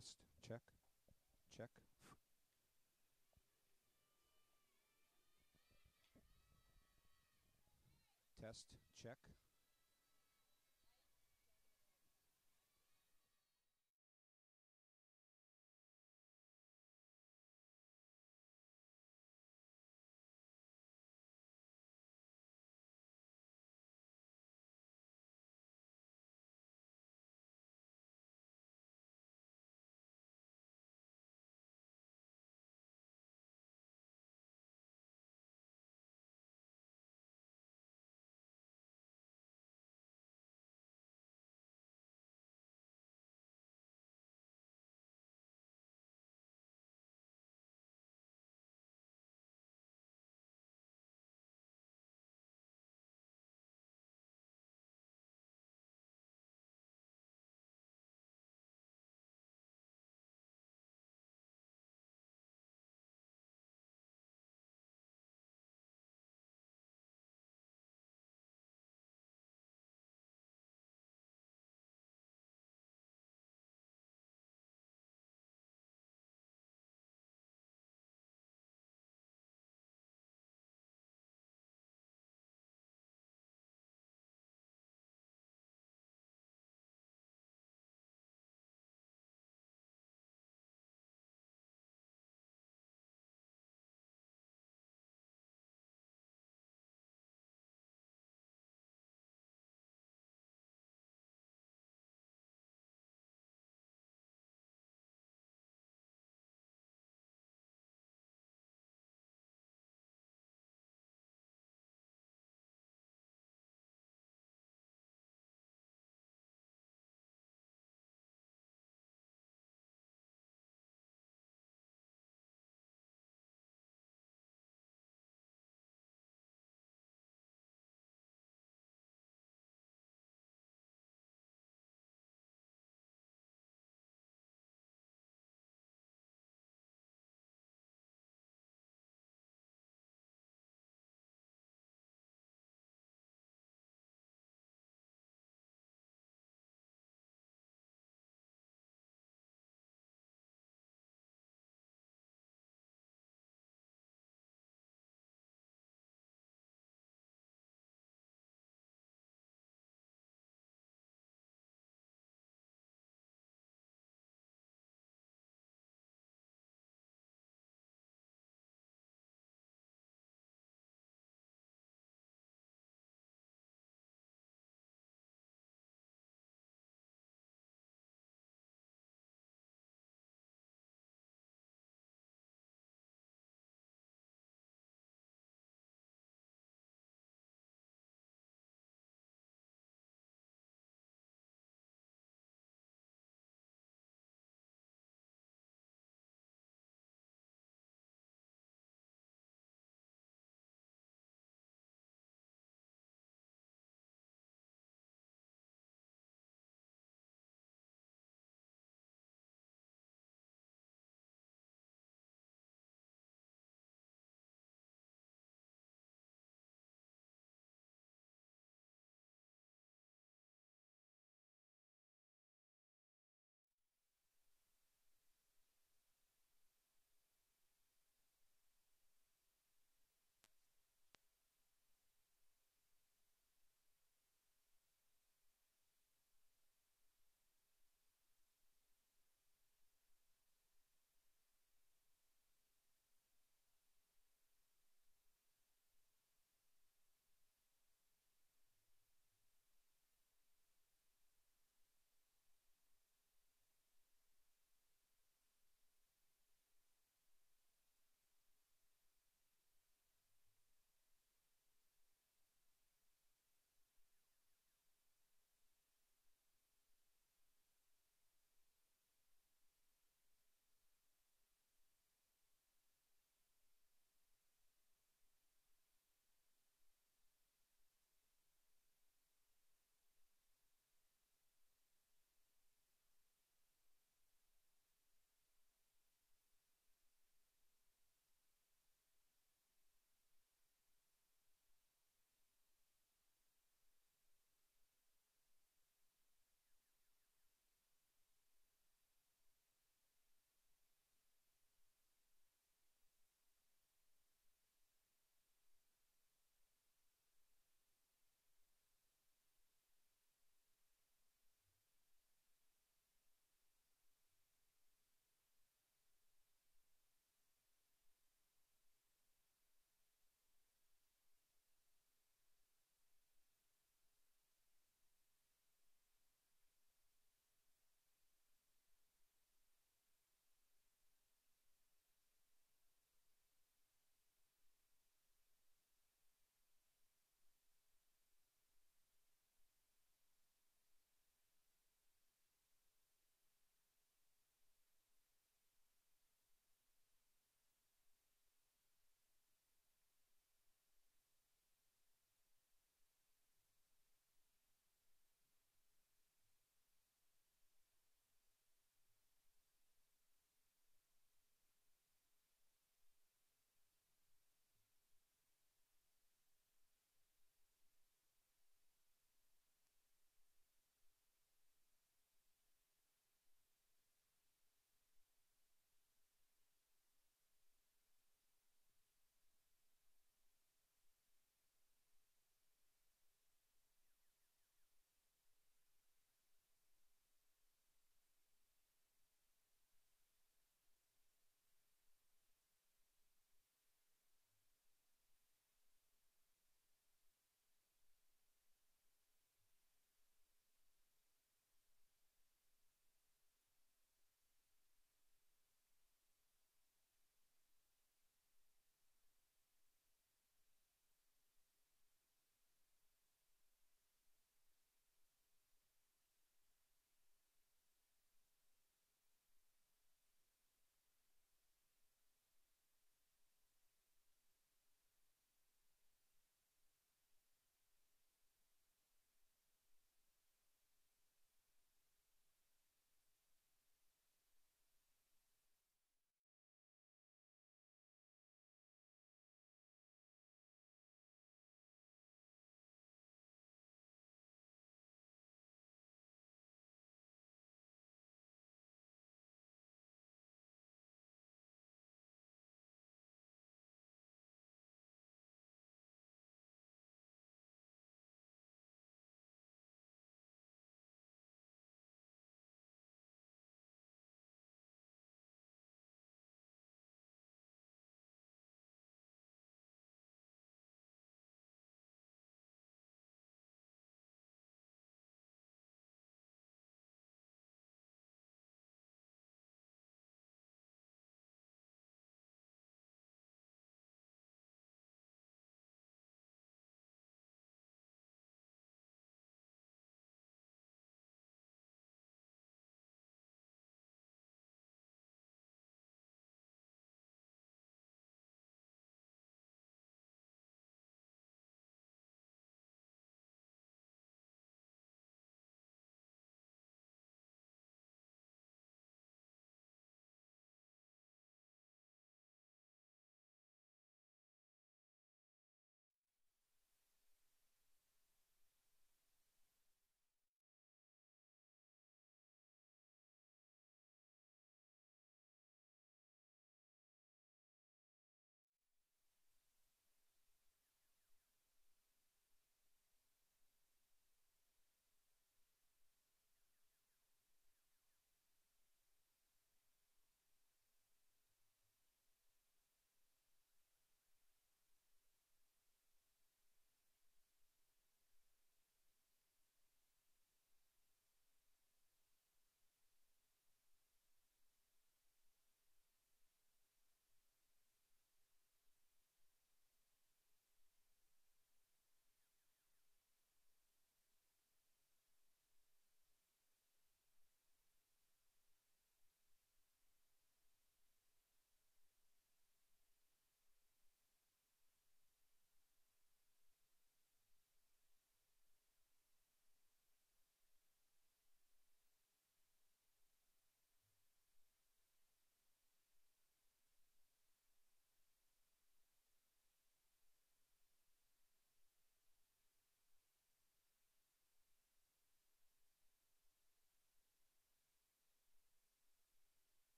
Test, check, check. Test, check.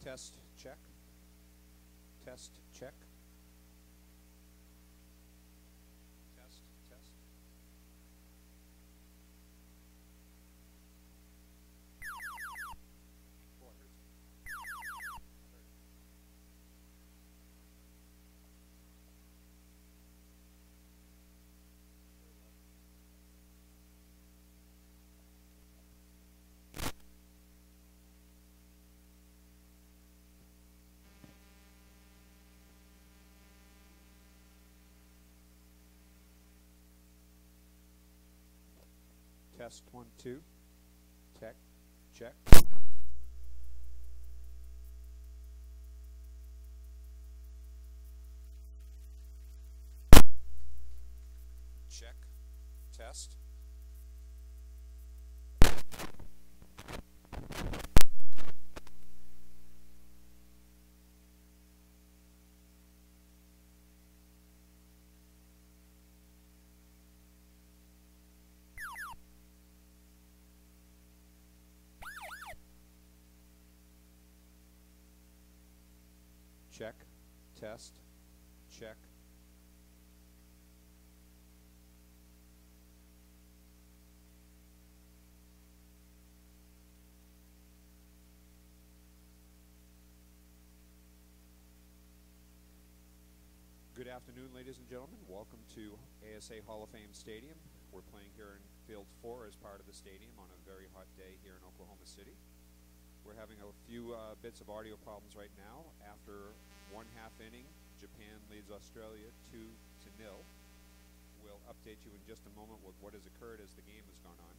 Test, check. Test, check. Test, test. Test 1, 2. Tech, check. Check, test. Check, test, check. Good afternoon, ladies and gentlemen. Welcome to ASA Hall of Fame Stadium. We're playing here in Field 4 as part of the stadium on a very hot day here in Oklahoma City. We're having a few bits of audio problems right now. After 1/2 inning, Japan leads Australia 2-0. We'll update you in just a moment with what has occurred as the game has gone on.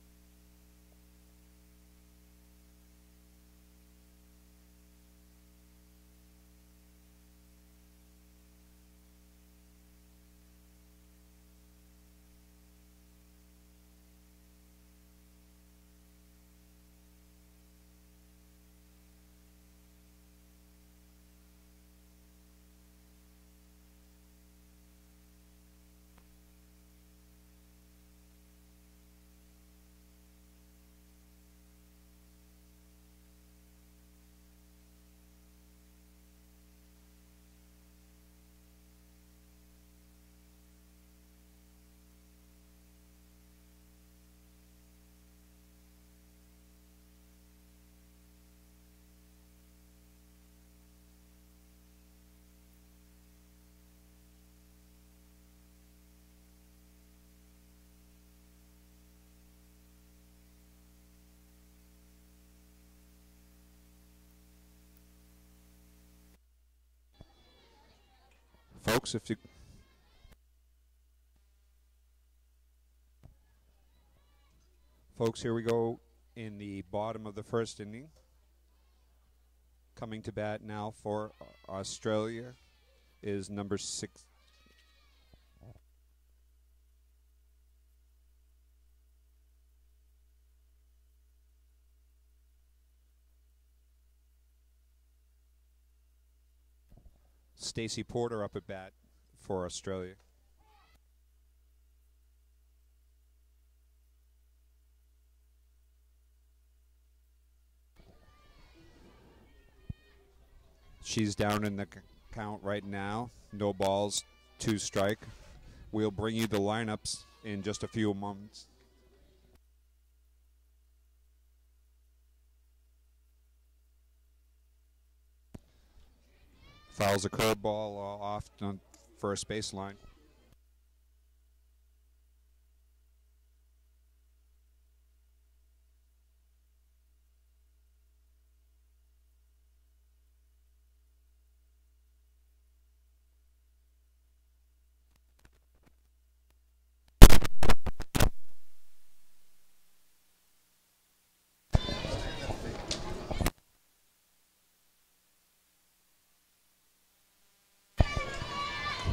Folks, if you Folks, here we go in the bottom of the first inning. Coming to bat now for Australia is number 6. Stacey Porter up at bat for Australia. She's down in the count right now. No balls, 2 strike. We'll bring you the lineups in just a few moments. Fouls a curveball off on first baseline.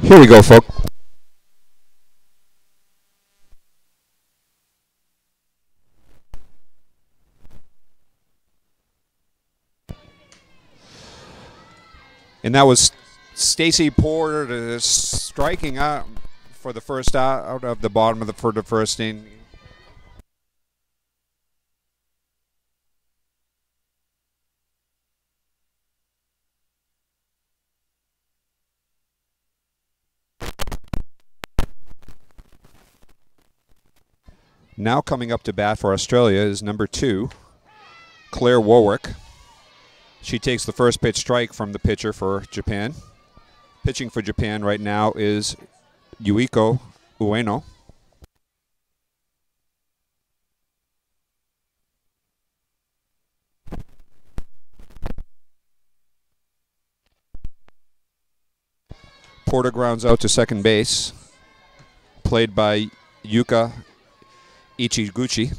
Here we go, folks. And that was Stacey Porter striking out for the first out of the bottom of the first inning. Now coming up to bat for Australia is number 2, Claire Warwick. She takes the first pitch strike from the pitcher for Japan. Pitching for Japan right now is Yuiko Ueno. Porter grounds out to second base, played by Yuka Ichiguchi,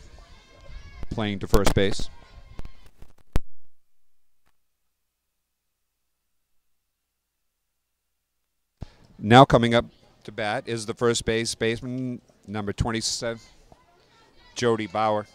playing to first base. Now coming up to bat is the first baseman, number 27, Jody Bauer.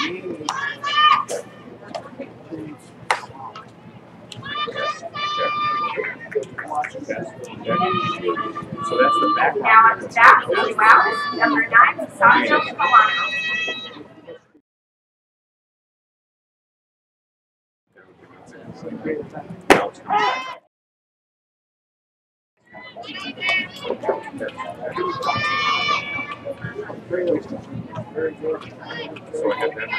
So that's the back. Now on the back, wow, number 9, Sasha Milano. So I had that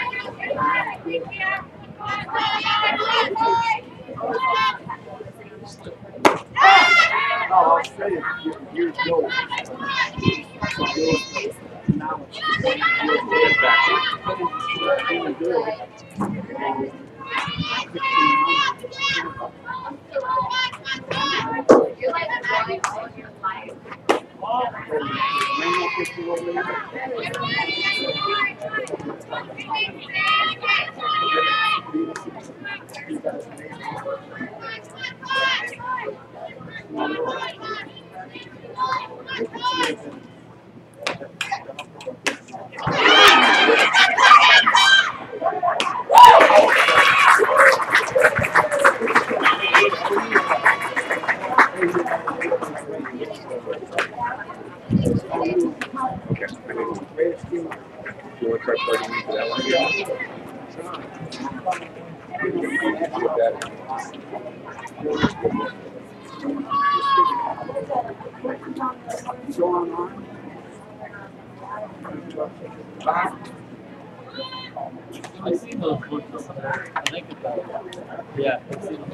Oh, Australia, years ago. Now I've seen those books. I think it's yeah, I've seen them.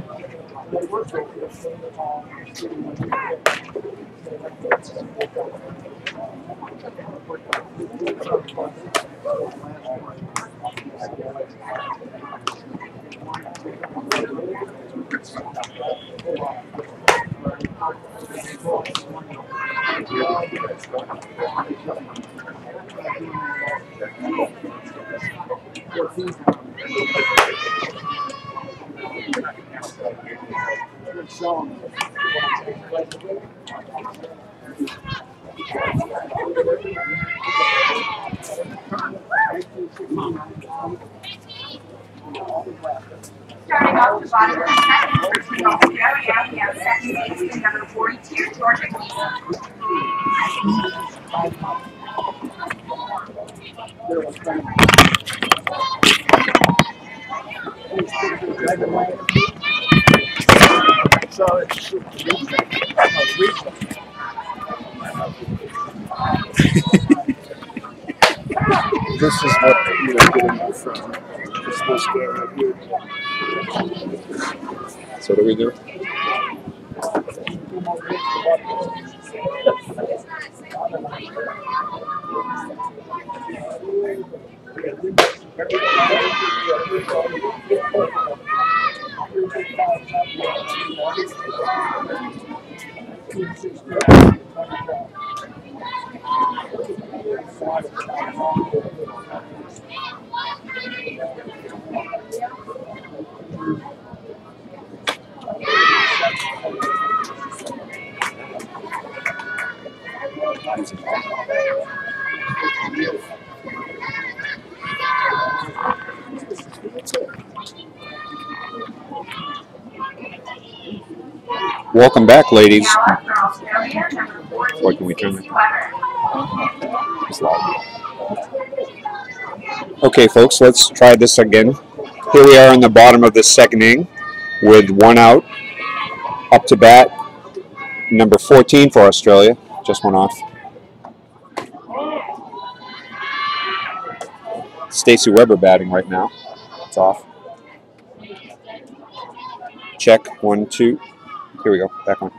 Starting off the bottom of the second, Team Australia, we have second baseman number 42, Georgia Keeson. so it's regional. This is what you're getting from this first game right here. So what do we do? Welcome back, ladies. Now up for Australia, number 14, What can we turn Stacey Weber. Okay, folks, let's try this again. Here we are in the bottom of the second inning with one out. Up to bat, number 14 for Australia. Just went off. Stacey Weber batting right now. It's off. Check, 1, 2. Here we go, back on.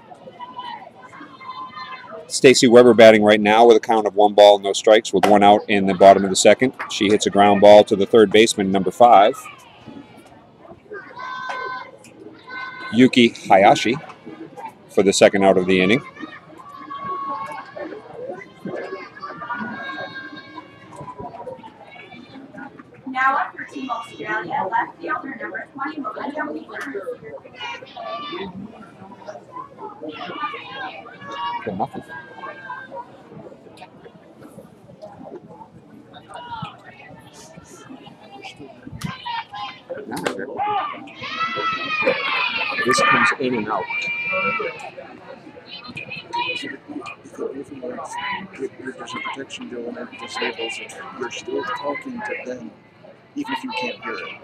Stacey Weber batting right now with a count of 1 ball, no strikes, with 1 out in the bottom of the second. She hits a ground ball to the third baseman, number 5, Yuki Hayashi, for the second out of the inning. Now up for Team Australia, left fielder number 20, Melinda Wheeler. Good, nothing. in and out. If there's a protection deal and it disables it, you're still talking to them, even if you can't hear it.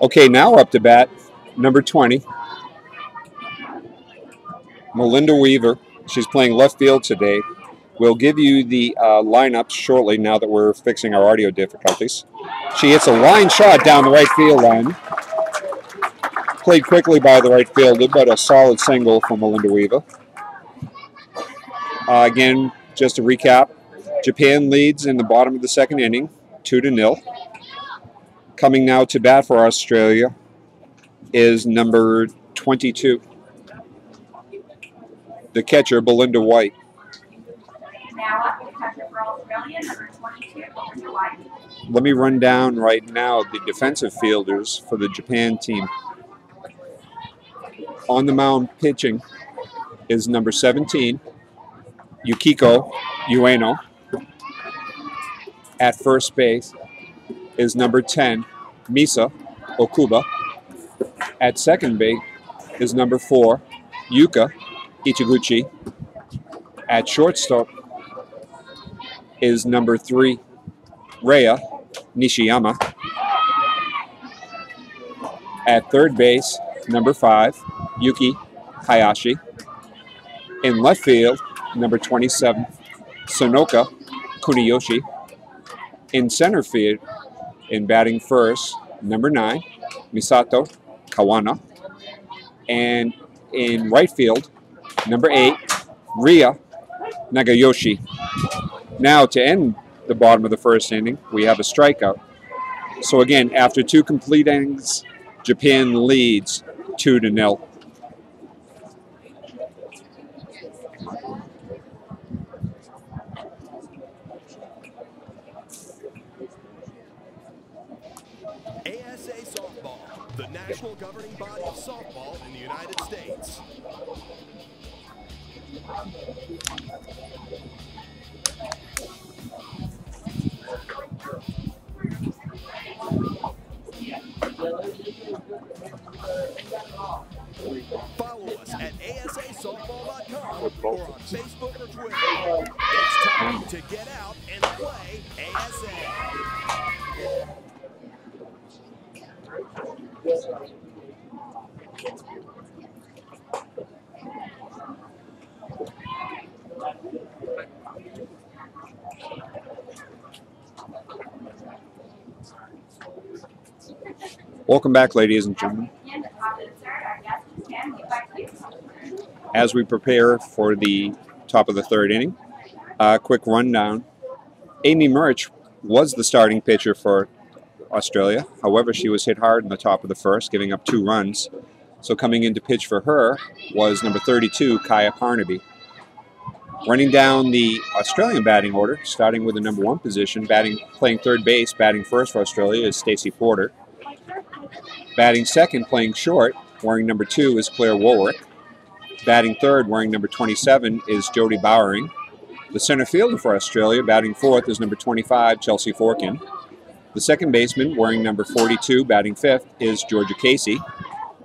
Okay, now up to bat, number 20, Melinda Weaver. She's playing left field today. We'll give you the lineups shortly now that we're fixing our audio difficulties. She hits a line shot down the right field line. Played quickly by the right fielder, but a solid single from Melinda Weaver. Again, just to recap, Japan leads in the bottom of the second inning, 2-0. Coming now to bat for Australia is number 22, the catcher, Belinda White. Now up to catcher for Australia, number 22, Belinda White. Let me run down right now the defensive fielders for the Japan team. On the mound pitching is number 17, Yukiko Ueno. At first base is number 10, Misa Okuba. At second base is number 4, Yuka Ichiguchi. At shortstop is number 3, Rhea Nishiyama. At third base, number 5, Yuki Hayashi. In left field, number 27, Sonoka Kuniyoshi. In center field, in batting first, number 9, Misato Kawana. And in right field, number 8, Ria Nagayoshi. Now to end the bottom of the first inning, we have a strikeout. So again, after 2 complete innings, Japan leads 2-0. ASA Softball, the national governing body of softball in the United States. Follow us at asasoftball.com or on Facebook or Twitter. It's time to get out and play ASA. Welcome back, ladies and gentlemen. As we prepare for the top of the third inning, a quick rundown. Amy Murch was the starting pitcher for Australia. However, she was hit hard in the top of the first, giving up 2 runs. So coming in to pitch for her was number 32, Kaya Parnaby. Running down the Australian batting order, starting with the number 1 position, playing third base, batting first for Australia is Stacey Porter. Batting second, playing short, wearing number 2 is Claire Warwick. Batting third, wearing number 27 is Jodie Bowering. The center fielder for Australia, batting fourth, is number 25, Chelsea Forkin. The second baseman, wearing number 42, batting fifth, is Georgia Casey.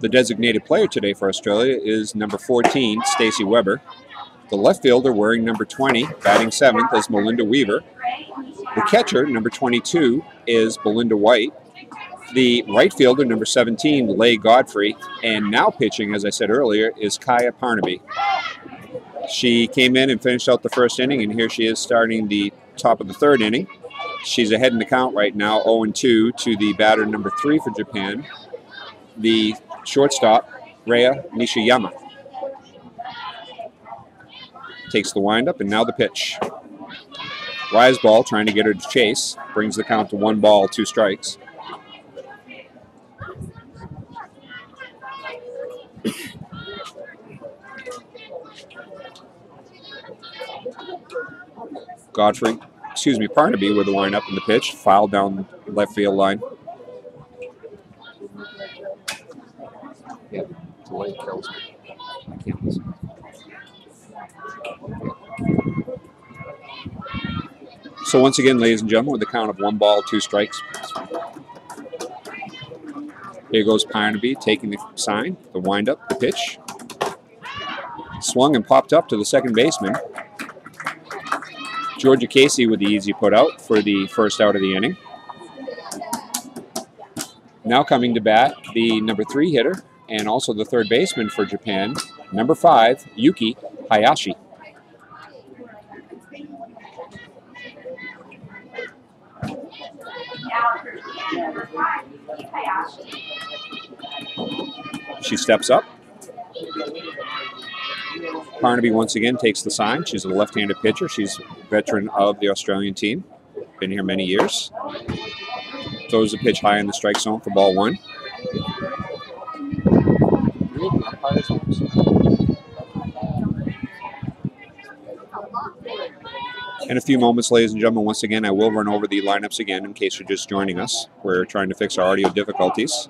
The designated player today for Australia is number 14, Stacey Weber. The left fielder, wearing number 20, batting seventh, is Melinda Weaver. The catcher, number 22, is Belinda White. The right fielder, number 17, Leigh Godfrey. And now pitching, as I said earlier, is Kaya Parnaby. She came in and finished out the first inning, and here she is starting the top of the third inning. She's ahead in the count right now, 0-2 to the batter number 3 for Japan, the shortstop, Rhea Nishiyama. Takes the windup, and now the pitch. Rise ball, trying to get her to chase, brings the count to 1 ball, 2 strikes. Parnaby with the windup in the pitch, fouled down the left field line. Yeah, delay kills me. I can't listen. So once again, ladies and gentlemen, with the count of 1 ball, 2 strikes. Here goes Parnaby taking the sign, the windup, the pitch. Swung and popped up to the second baseman. Georgia Casey with the easy put out for the first out of the inning. Now coming to bat, the number 3 hitter and also the third baseman for Japan, number 5, Yuki Hayashi. She steps up. Parnaby once again takes the sign. She's a left-handed pitcher. She's a veteran of the Australian team. Been here many years. Throws the pitch high in the strike zone for ball 1. In a few moments, ladies and gentlemen, once again, I will run over the lineups again in case you're just joining us. We're trying to fix our audio difficulties.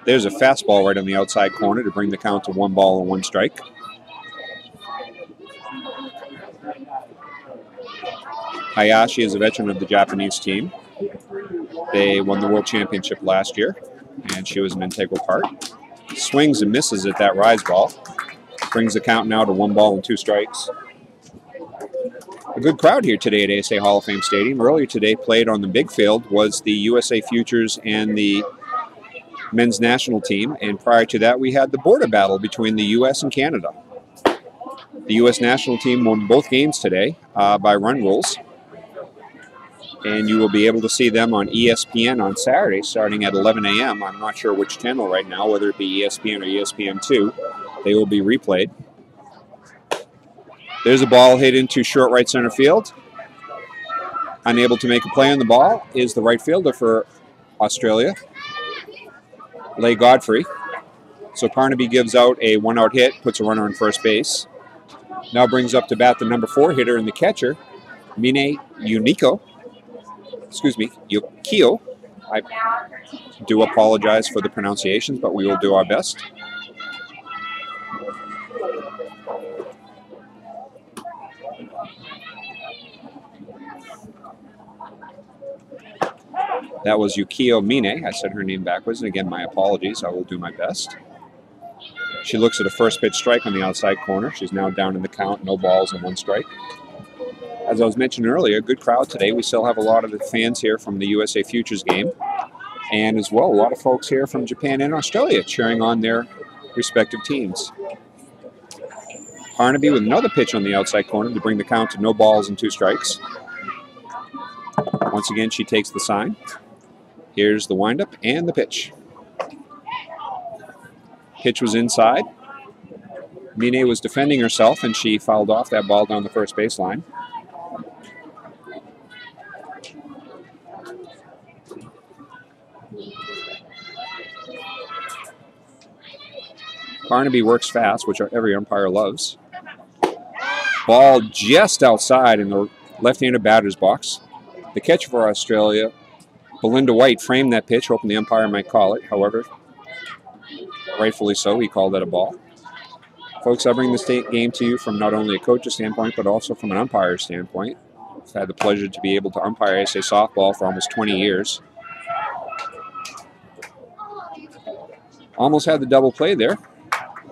There's a fastball right on the outside corner to bring the count to 1 ball and 1 strike. Hayashi is a veteran of the Japanese team. They won the World Championship last year, and she was an integral part. Swings and misses at that rise ball. Brings the count now to 1 ball and 2 strikes. A good crowd here today at ASA Hall of Fame Stadium. Earlier today, played on the big field, was the USA Futures and the men's national team, and prior to that we had the border battle between the U.S. and Canada. The U.S. national team won both games today by run rules, and you will be able to see them on ESPN on Saturday starting at 11 a.m. I'm not sure which channel right now, whether it be ESPN or ESPN2. They will be replayed. There's a ball hit into short right center field. Unable to make a play on the ball is the right fielder for Australia, Leigh Godfrey. So Parnaby gives out a 1-out hit, puts a runner on first base. Now brings up to bat the number 4 hitter and the catcher, Mine Yukio. I do apologize for the pronunciations, but we will do our best. That was Yukio Mine. I said her name backwards, and again, my apologies. I will do my best. She looks at a first pitch strike on the outside corner. She's now down in the count, no balls and 1 strike. As I was mentioning earlier, good crowd today. We still have a lot of the fans here from the USA Futures game, and as well, a lot of folks here from Japan and Australia cheering on their respective teams. Parnaby with another pitch on the outside corner to bring the count to no balls and 2 strikes. Once again, she takes the sign. Here's the windup and the pitch. Pitch was inside. Mine was defending herself, and she fouled off that ball down the first baseline. Parnaby works fast, which every umpire loves. Ball just outside in the left-handed batter's box. The catcher for Australia, Belinda White, framed that pitch, hoping the umpire might call it. However, rightfully so, he called it a ball. Folks, I bring this game to you from not only a coach's standpoint, but also from an umpire's standpoint. I've had the pleasure to be able to umpire ASA softball for almost 20 years. Almost had the double play there.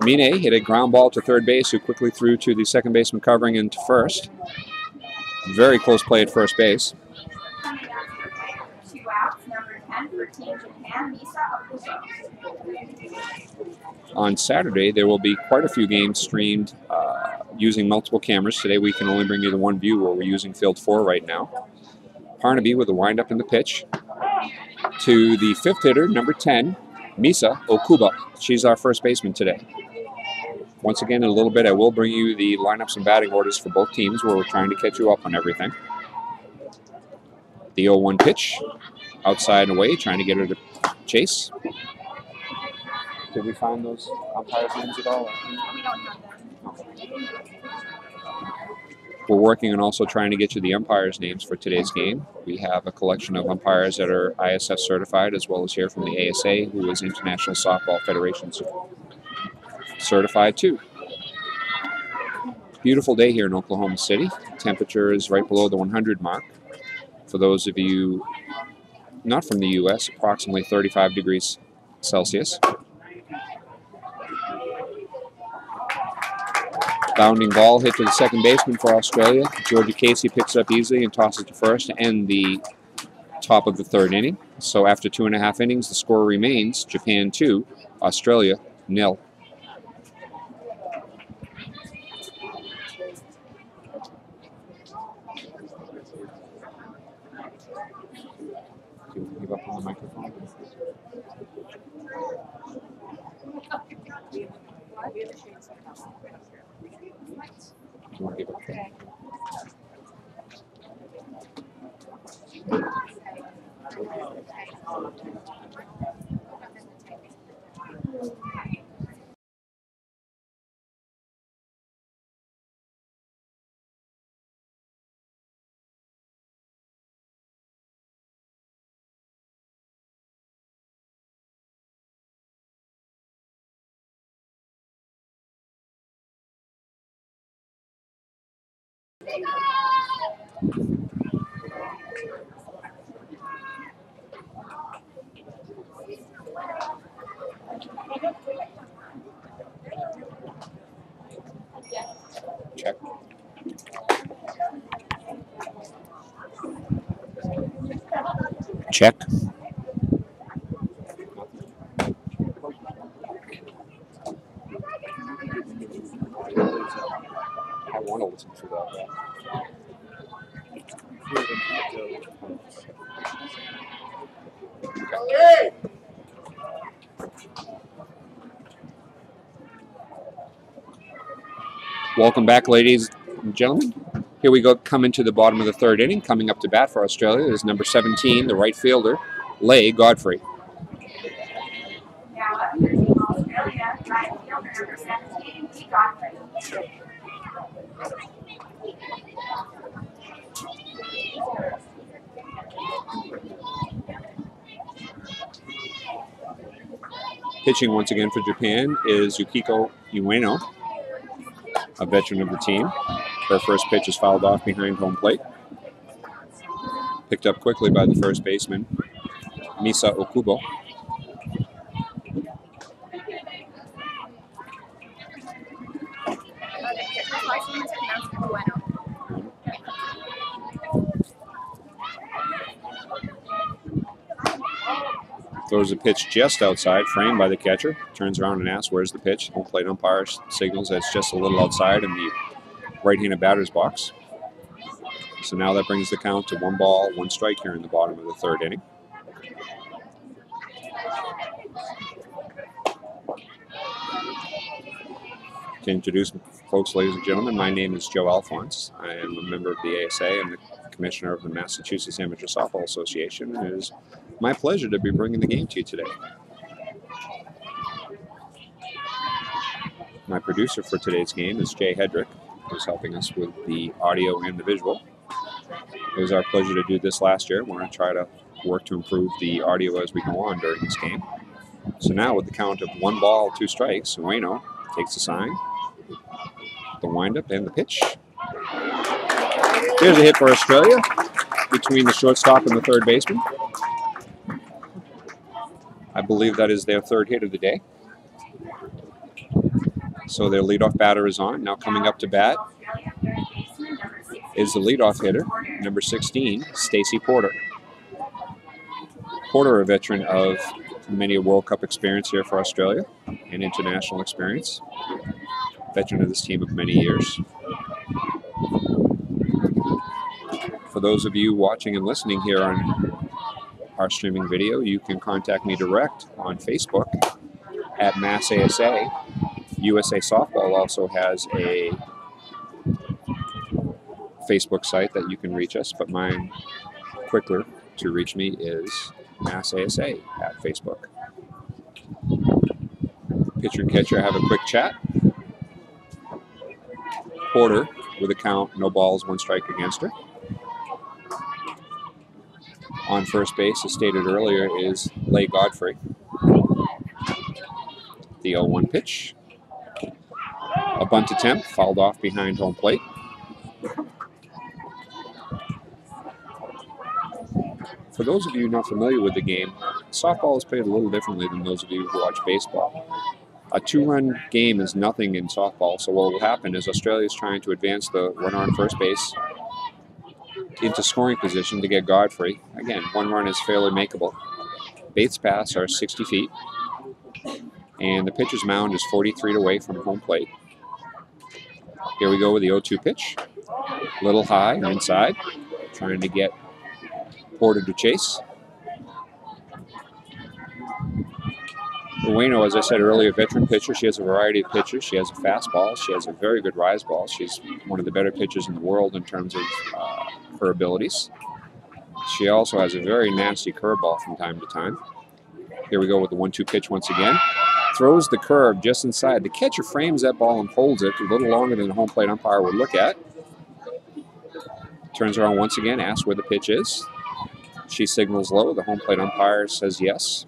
Mine hit a ground ball to third base, who quickly threw to the second baseman covering into first. Very close play at first base. 2 outs, number 10 for Team Japan, Misa Okubo. On Saturday, there will be quite a few games streamed using multiple cameras. Today we can only bring you the one view where we're using Field 4 right now. Parnaby with a windup in the pitch to the 5th hitter, number 10, Misa Okubo. She's our first baseman today. Once again, in a little bit, I will bring you the lineups and batting orders for both teams where we're trying to catch you up on everything. The 0-1 pitch, outside and away, trying to get her to chase. Did we find those umpires' names at all? We don't have them. We're working on also trying to get you the umpires' names for today's game. We have a collection of umpires that are ISF certified, as well as here from the ASA, who is International Softball Federation certified too. Beautiful day here in Oklahoma City. Temperature is right below the 100 mark. For those of you not from the U.S., approximately 35 degrees Celsius. Bounding ball hit to the second baseman for Australia. Georgia Casey picks it up easily and tosses to first to end the top of the third inning. So after 2.5 innings, the score remains Japan 2, Australia 0. Give up on the microphone. You want to give up? Check. Check. I want to listen to that. Welcome back, ladies and gentlemen. Here we go, come into the bottom of the third inning. Coming up to bat for Australia is number 17, the right fielder, Leigh Godfrey. Now up here, Team Australia, right fielder number 17, Leigh Godfrey. Pitching once again for Japan is Yukiko Ueno, a veteran of the team. Her first pitch is fouled off behind home plate. Picked up quickly by the first baseman, Misa Okubo. Throws a pitch just outside, framed by the catcher. Turns around and asks, where's the pitch? Home plate umpire signals that it's just a little outside in the right-handed batter's box. So now that brings the count to 1 ball, 1 strike here in the bottom of the third inning. To introduce folks, ladies and gentlemen, my name is Joe Alphonse. I am a member of the ASA and the commissioner of the Massachusetts Amateur Softball Association. It is my pleasure to be bringing the game to you today. My producer for today's game is Jay Hedrick, who's helping us with the audio and the visual. It was our pleasure to do this last year. We're going to try to work to improve the audio as we go on during this game. So now with the count of 1 ball, 2 strikes, Ueno takes the sign, the windup, and the pitch. Here's a hit for Australia between the shortstop and the third baseman. I believe that is their 3rd hit of the day. So their leadoff batter is on. Now coming up to bat is the leadoff hitter, number 16, Stacy Porter. Porter, a veteran of many a World Cup experience here for Australia and international experience. Veteran of this team of many years. For those of you watching and listening here on our streaming video, you can contact me direct on Facebook at MassASA. USA Softball also has a Facebook site that you can reach us, but mine quicker to reach me is MassASA at Facebook. Pitcher and catcher have a quick chat. Porter with a count, no balls, 1 strike against her. On first base, as stated earlier, is Leigh Godfrey. The 0-1 pitch. A bunt attempt, fouled off behind home plate. For those of you not familiar with the game, softball is played a little differently than those of you who watch baseball. A 2-run game is nothing in softball, so what will happen is Australia is trying to advance the runner on first base into scoring position to get Godfrey. Again, 1 run is fairly makeable. Bates pass are 60 feet, and the pitcher's mound is 43 away from home plate. Here we go with the 0-2 pitch. A little high inside, trying to get Porter to chase. Ueno, as I said earlier, veteran pitcher. She has a variety of pitches. She has a fastball. She has a very good rise ball. She's one of the better pitchers in the world in terms of her abilities. She also has a very nasty curveball from time to time. Here we go with the 1-2 pitch once again. Throws the curve just inside. The catcher frames that ball and holds it a little longer than the home plate umpire would look at. Turns around once again, asks where the pitch is. She signals low. The home plate umpire says yes.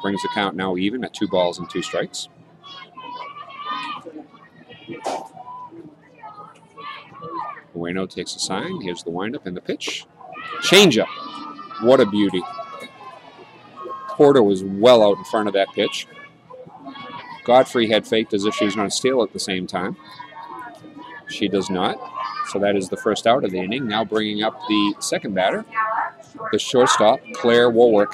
Brings the count now even at 2 balls and 2 strikes. Ueno takes a sign. Here's the windup and the pitch. Changeup. What a beauty. Porter was well out in front of that pitch. Godfrey had faked as if she was going to steal at the same time. She does not. So that is the first out of the inning. Now bringing up the second batter, the shortstop, Claire Warwick.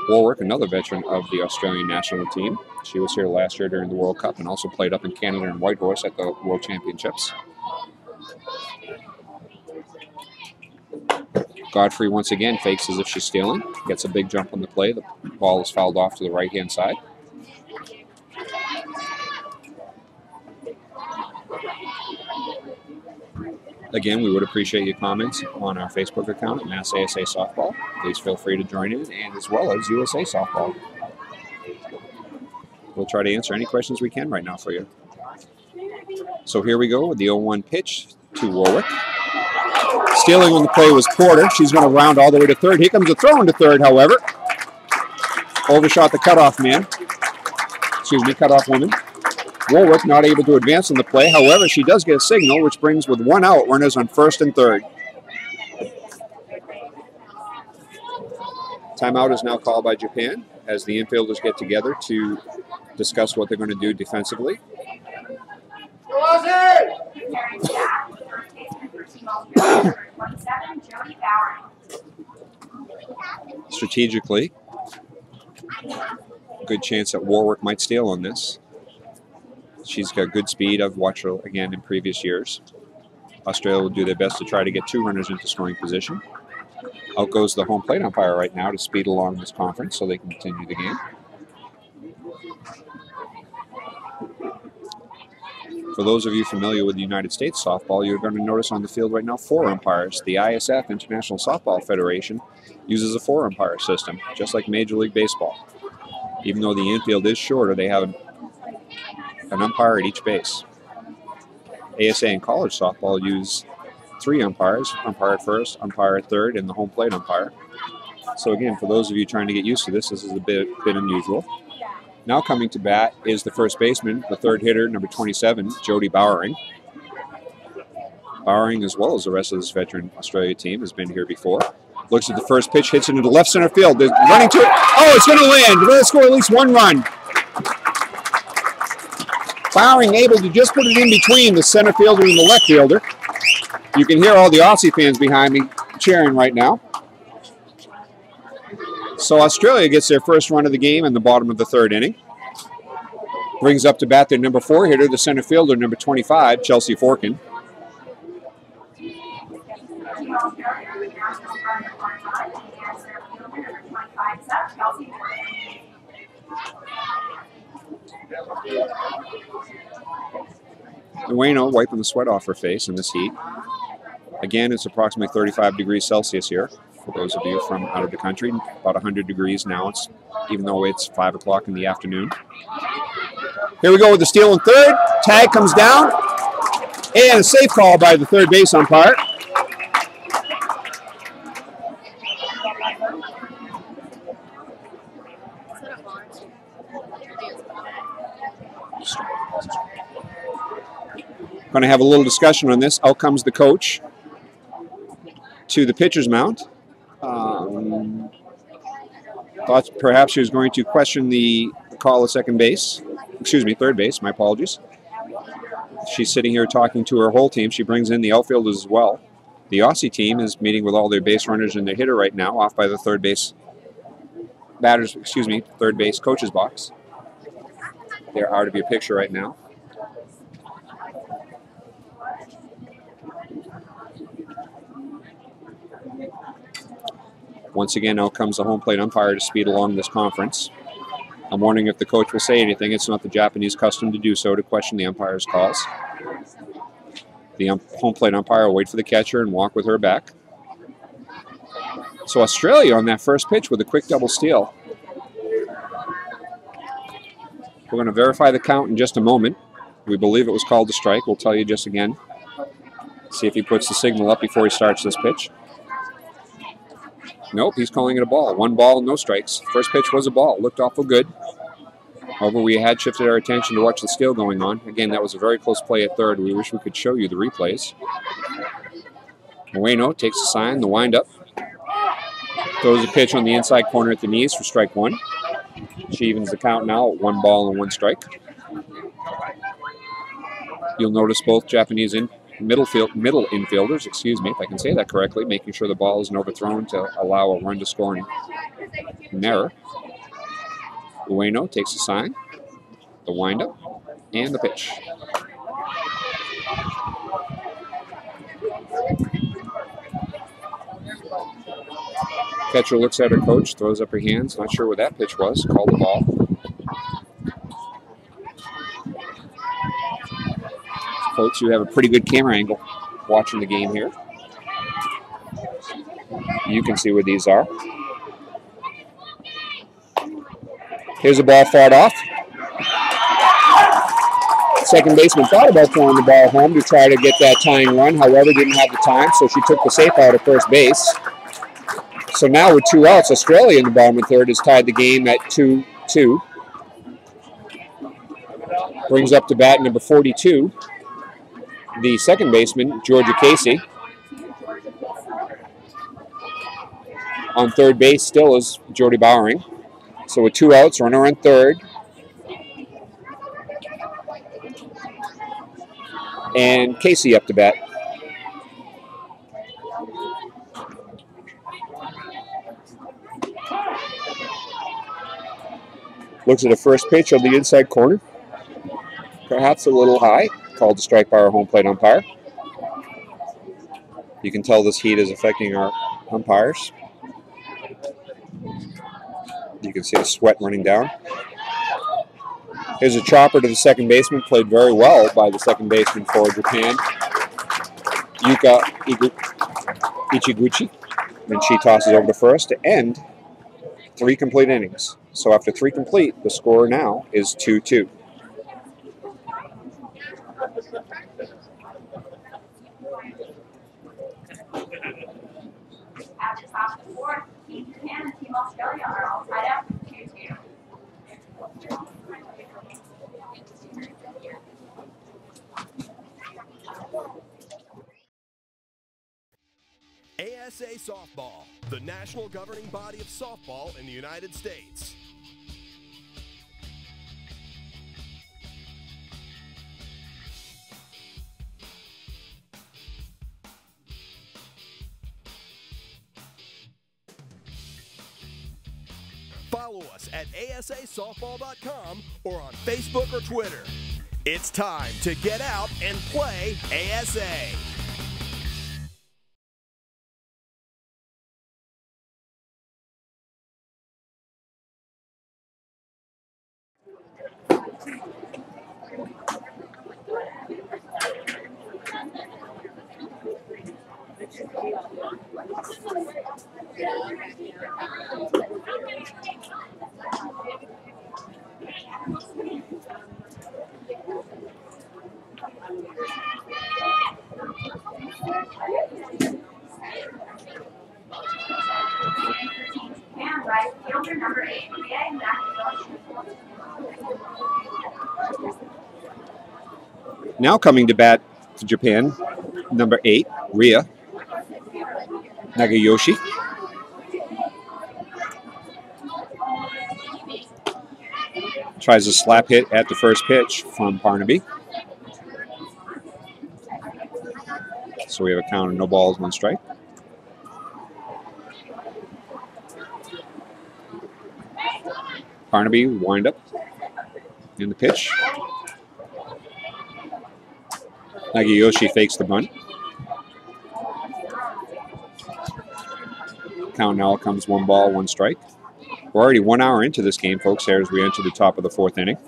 Warwick, another veteran of the Australian national team. She was here last year during the World Cup and also played up in Canada and Whitehorse at the World Championships. Godfrey once again fakes as if she's stealing. Gets a big jump on the play. The ball is fouled off to the right-hand side. Again, we would appreciate your comments on our Facebook account at Mass ASA Softball. Please feel free to join in, and as well as USA Softball. We'll try to answer any questions we can right now for you. So here we go with the 0-1 pitch to Warwick. Stealing on the play was Porter. She's going to round all the way to third. Here comes the throw into third, however. Overshot the cutoff man. Excuse me, cutoff woman. Warwick not able to advance on the play. However, she does get a signal, which brings with 1 out, runners on first and third. Timeout is now called by Japan as the infielders get together to discuss what they're going to do defensively. Strategically, good chance that Warwick might steal on this. She's got good speed. I've watched her again in previous years. Australia will do their best to try to get 2 runners into scoring position. Out goes the home plate umpire right now to speed along this conference so they can continue the game. For those of you familiar with United States softball, you're going to notice on the field right now 4 umpires. The ISF, International Softball Federation, uses a 4-umpire system, just like Major League Baseball. Even though the infield is shorter, they have an umpire at each base. ASA and college softball use 3 umpires, umpire at first, umpire at third, and the home plate umpire. So again, for those of you trying to get used to this, this is a bit unusual. Now coming to bat is the first baseman, the third hitter, number 27, Jody Bowering. Bowering, as well as the rest of this veteran Australia team, has been here before. Looks at the first pitch, hits it into the left center field. They're running to it. Oh, it's going to land. They're going to score at least 1 run. Bowering able to just put it in between the center fielder and the left fielder. You can hear all the Aussie fans behind me cheering right now. So Australia gets their first run of the game in the bottom of the 3rd inning. Brings up to bat their number 4 hitter, the center fielder, number 25, Chelsea Forkin. Ueno wiping the sweat off her face in this heat. Again, it's approximately 35 degrees Celsius here. For those of you from out of the country, about 100 degrees now, even though it's 5 o'clock in the afternoon. Here we go with the steal in third. Tag comes down. And a safe call by the third base umpire. Going to have a little discussion on this. Out comes the coach to the pitcher's mound. Thought perhaps she was going to question the call of third base, my apologies. She's sitting here talking to her whole team. She brings in the outfielders as well. The Aussie team is meeting with all their base runners and their hitter right now, off by the third base coach's box. They're out of your picture right now. Once again, out comes the home plate umpire to speed along this conference. I'm wondering if the coach will say anything. It's not the Japanese custom to do so, to question the umpire's calls. The home plate umpire will wait for the catcher and walk with her back. So Australia on that first pitch with a quick double steal. We're going to verify the count in just a moment. We believe it was called a strike. We'll tell you just again. See if he puts the signal up before he starts this pitch. Nope, he's calling it a ball. 1 ball, no strikes. First pitch was a ball. Looked awful good. However, we had shifted our attention to watch the steal going on. Again, that was a very close play at third. We wish we could show you the replays. Ueno takes the sign, the windup. Throws a pitch on the inside corner at the knees for strike 1. She evens the count now at 1 ball and 1 strike. You'll notice both Japanese middle infielders, if I can say that correctly, making sure the ball isn't overthrown to allow a run to score an error. Ueno takes the sign, the windup, and the pitch. Catcher looks at her coach, throws up her hands, not sure what that pitch was, called the ball. Folks, you have a pretty good camera angle watching the game here. You can see where these are. Here's a ball fought off. Second baseman thought about throwing the ball home to try to get that tying run, however, didn't have the time, so she took the safe out at first base. So now with 2 outs, Australia in the bottom of the third has tied the game at 2-2. Brings up to bat number 42, the second baseman, Georgia Casey. On third base still is Jody Bowering. So with 2 outs, runner on third. And Casey up to bat. Looks at the first pitch on the inside corner. Perhaps a little high. Called a strike by our home plate umpire. You can tell this heat is affecting our umpires. You can see the sweat running down. Here's a chopper to the second baseman, played very well by the second baseman for Japan, Yuka Ichiguchi. And she tosses over to first to end 3 complete innings. So after 3 complete, the score now is 2-2. At the top of the fourth, Team Japan and Team Australia are all tied up 2-2. ASA Softball, the national governing body of softball in the United States. Follow us at asasoftball.com or on Facebook or Twitter. It's time to get out and play ASA. And right fielder number 8, Rie Nakayoshi. Now coming to bat for Japan, number 8, Rie Nakayoshi. Tries a slap hit at the first pitch from Parnaby. So we have a count of no balls, 1 strike. Parnaby wind up in the pitch. Nagayoshi fakes the bunt. Count now comes 1 ball, 1 strike. We're already 1 hour into this game, folks, here as we enter the top of the 4th inning.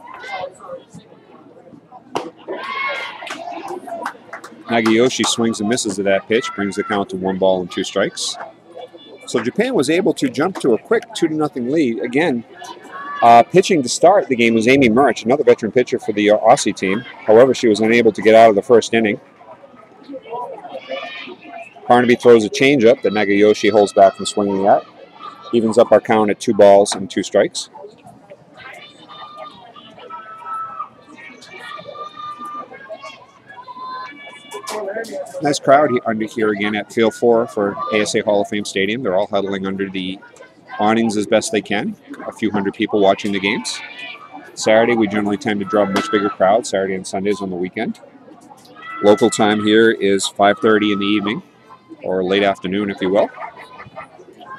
Nagayoshi swings and misses at that pitch, brings the count to 1 ball and 2 strikes. So Japan was able to jump to a quick 2-0 lead. Again, pitching to start the game was Amy Murch, another veteran pitcher for the Aussie team. However, she was unable to get out of the 1st inning. Parnaby throws a changeup that Nagayoshi holds back from swinging at. Evens up our count at 2 balls and 2 strikes. Nice crowd under here again at Field 4 for ASA Hall of Fame Stadium. They're all huddling under the awnings as best they can. A few hundred people watching the games. Saturday, we generally tend to draw a much bigger crowd, Saturday and Sundays on the weekend. Local time here is 5:30 in the evening, or late afternoon, if you will.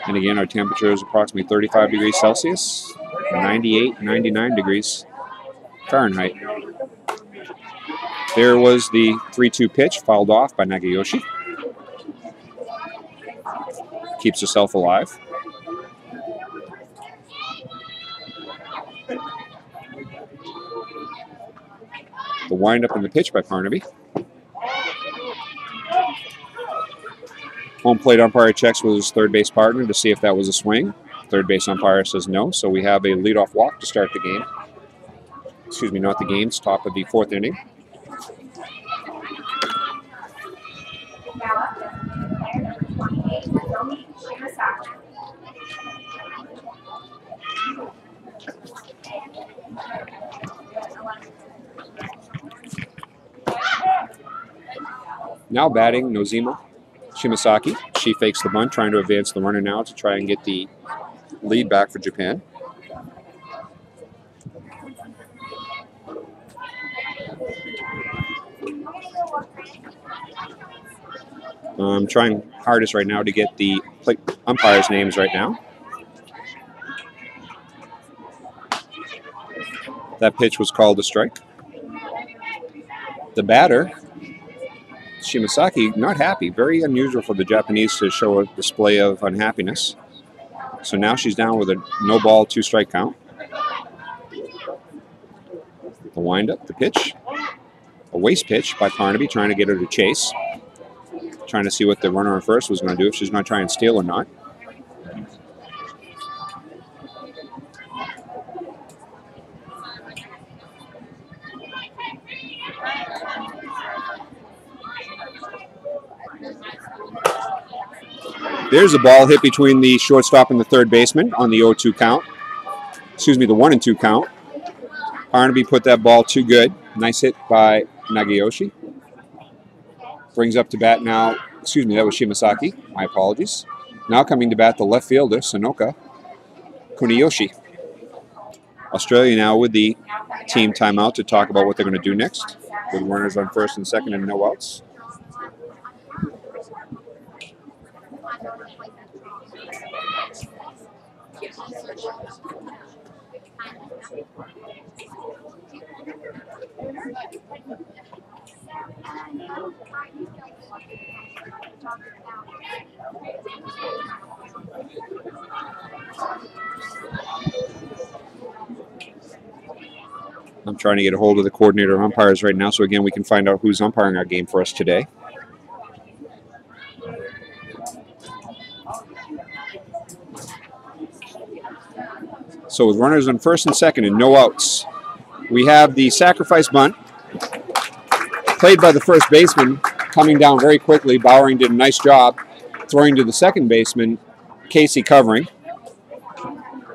And again, our temperature is approximately 35 degrees Celsius, 98, 99 degrees Fahrenheit. There was the 3-2 pitch, fouled off by Nagayoshi. Keeps herself alive. The windup in the pitch by Parnaby. Home plate umpire checks with his third base partner to see if that was a swing. Third base umpire says no, so we have a leadoff walk to start the game. Excuse me, not the game, it's top of the 4th inning. Now batting, Nozima Shimasaki. She fakes the bunt, trying to advance the runner now to try and get the lead back for Japan. I'm trying hardest right now to get the umpires' names right now. That pitch was called a strike. The batter, Shimasaki, not happy. Very unusual for the Japanese to show a display of unhappiness. So now she's down with a no ball, 2 strike count. The windup, the pitch. A waste pitch by Parnaby, trying to get her to chase. Trying to see what the runner on first was going to do, if she's going to try and steal or not. There's a ball hit between the shortstop and the third baseman on the 0-2 count. Excuse me, the 1-2 count. Parnaby put that ball too good. Nice hit by Nagayoshi. Brings up to bat now, excuse me, that was Shimasaki. My apologies. Now coming to bat, the left fielder, Sonoka Kuniyoshi. Australia now with the team timeout to talk about what they're going to do next, with runners on first and second and no outs. I'm trying to get a hold of the coordinator of umpires right now, so again, we can find out who's umpiring our game for us today. So with runners on first and second and no outs, we have the sacrifice bunt played by the first baseman, coming down very quickly. Bowering did a nice job throwing to the second baseman, Casey covering.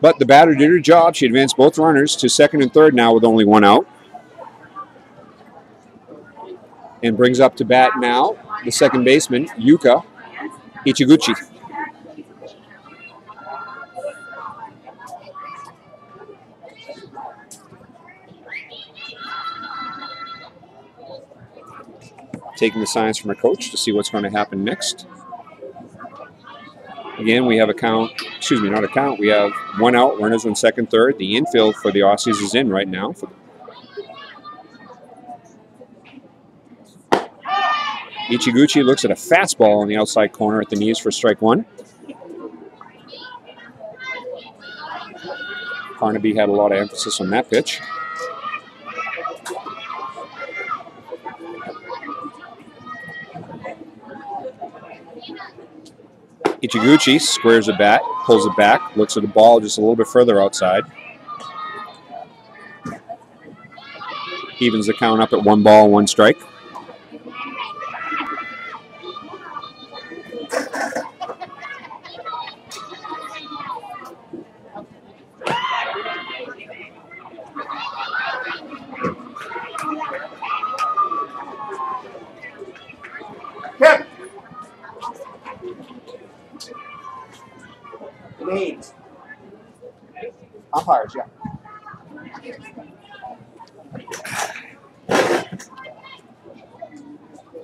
But the batter did her job. She advanced both runners to second and third now with only 1 out. And brings up to bat now the second baseman, Yuka Ichiguchi. taking the signs from a coach to see what's going to happen next. Again, we have a count, excuse me, not a count. We have 1 out, runners on second, third. The infield for the Aussies is in right now. Ichiguchi looks at a fastball on the outside corner at the knees for strike one. Carnaby had a lot of emphasis on that pitch. Ichiguchi squares a bat, pulls it back, looks at the ball just a little bit further outside. Evens the count up at 1 ball, 1 strike. Names. Umpires, yeah.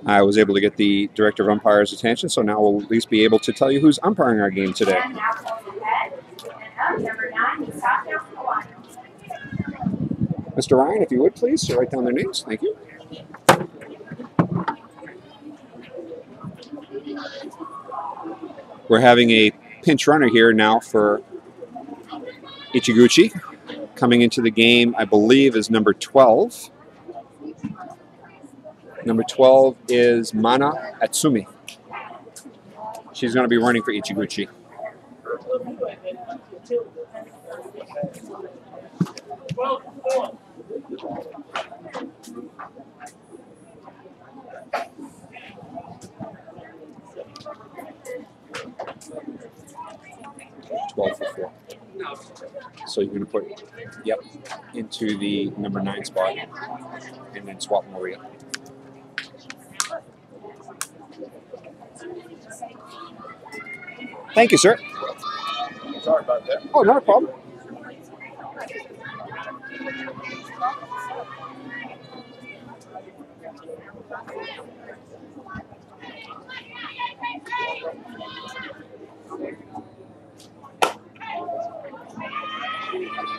I was able to get the director of umpires' attention, so now we'll at least be able to tell you who's umpiring our game today. And now pulls ahead. And up, number 9, Misato Kawano. Mr. Ryan, if you would please, write down their names. Thank you. We're having a pinch runner here now for Ichiguchi. Coming into the game, I believe, is number 12. Number 12 is Mana Atsumi. She's going to be running for Ichiguchi. So you're going to put, yep, into the number 9 spot and then swap Maria. Thank you, sir. Sorry about that. Oh, not a problem.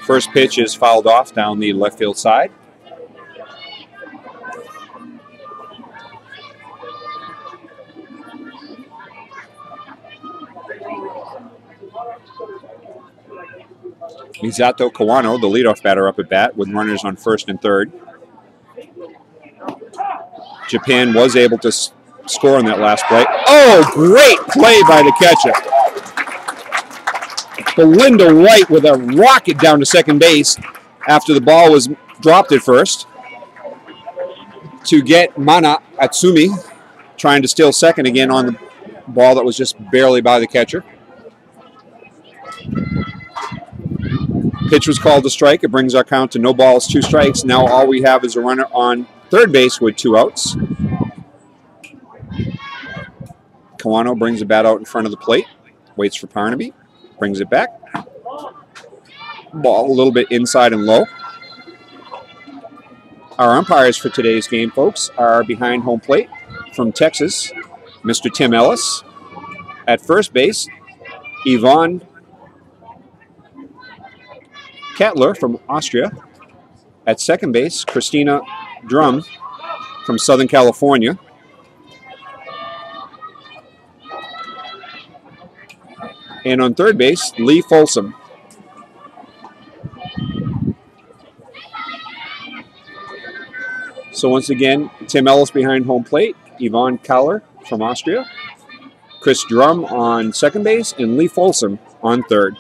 First pitch is fouled off down the left field side. Misato Kawano, the leadoff batter, up at bat with runners on first and third. Japan was able to score on that last play. Oh, great play by the catcher. Belinda White with a rocket down to second base after the ball was dropped at first to get Mana Atsumi trying to steal second again on the ball that was just barely by the catcher. Pitch was called a strike. It brings our count to no balls, 2 strikes. Now all we have is a runner on third base with 2 outs. Kawano brings the bat out in front of the plate, waits for Parnaby. Brings it back. Ball a little bit inside and low. Our umpires for today's game, folks, are behind home plate from Texas, Mr. Tim Ellis. At first base, Yvonne Kettler from Austria. At second base, Christina Drum from Southern California. And on third base, Lee Folsom. So once again, Tim Ellis behind home plate, Yvonne Keller from Austria, Chris Drum on second base, and Lee Folsom on third.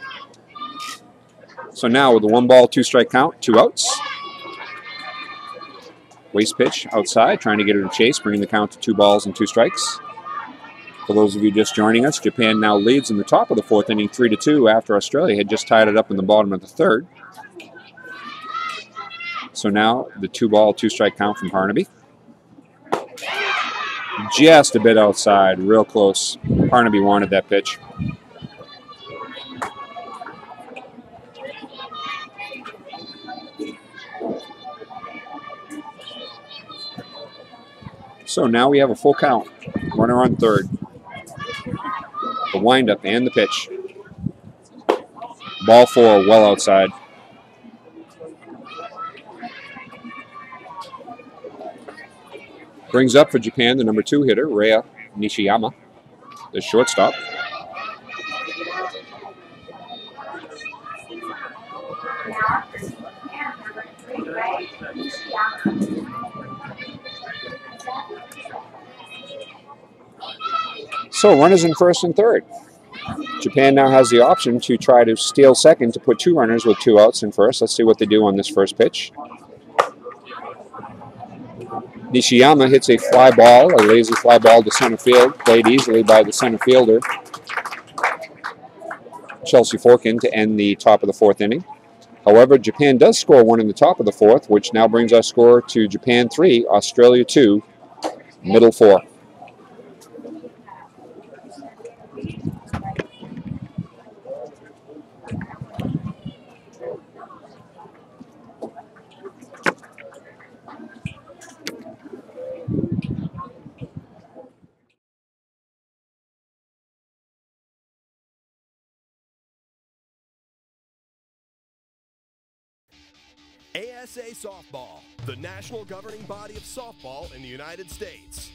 So now with a 1 ball, 2 strike count, 2 outs. Waste pitch outside, trying to get her to chase, bringing the count to 2 balls and 2 strikes. For those of you just joining us, Japan now leads in the top of the 4th inning 3-2 after Australia had just tied it up in the bottom of the 3rd. So now the 2 ball, 2 strike count from Parnaby. Just a bit outside, real close. Parnaby wanted that pitch. So now we have a full count. Runner on third. The windup and the pitch. Ball four, well outside. Brings up for Japan the number 2 hitter, Rei Nishiyama, the shortstop. So runners in first and third. Japan now has the option to try to steal second to put 2 runners with 2 outs in first. Let's see what they do on this first pitch. Nishiyama hits a fly ball, a lazy fly ball to center field, played easily by the center fielder, Chelsea Forkin, to end the top of the 4th inning. However, Japan does score 1 in the top of the 4th, which now brings our score to Japan 3, Australia 2, middle 4. ASA Softball, the national governing body of softball in the United States.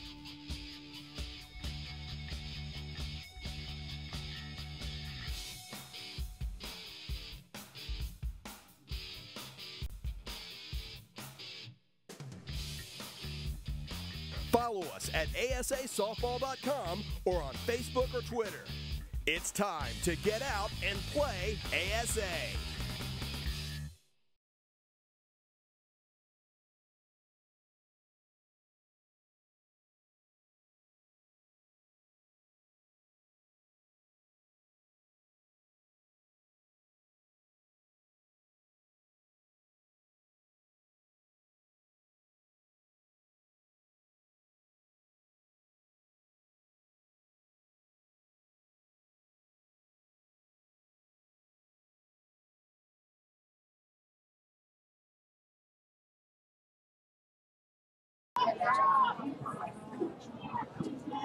Follow us at asasoftball.com or on Facebook or Twitter. It's time to get out and play ASA.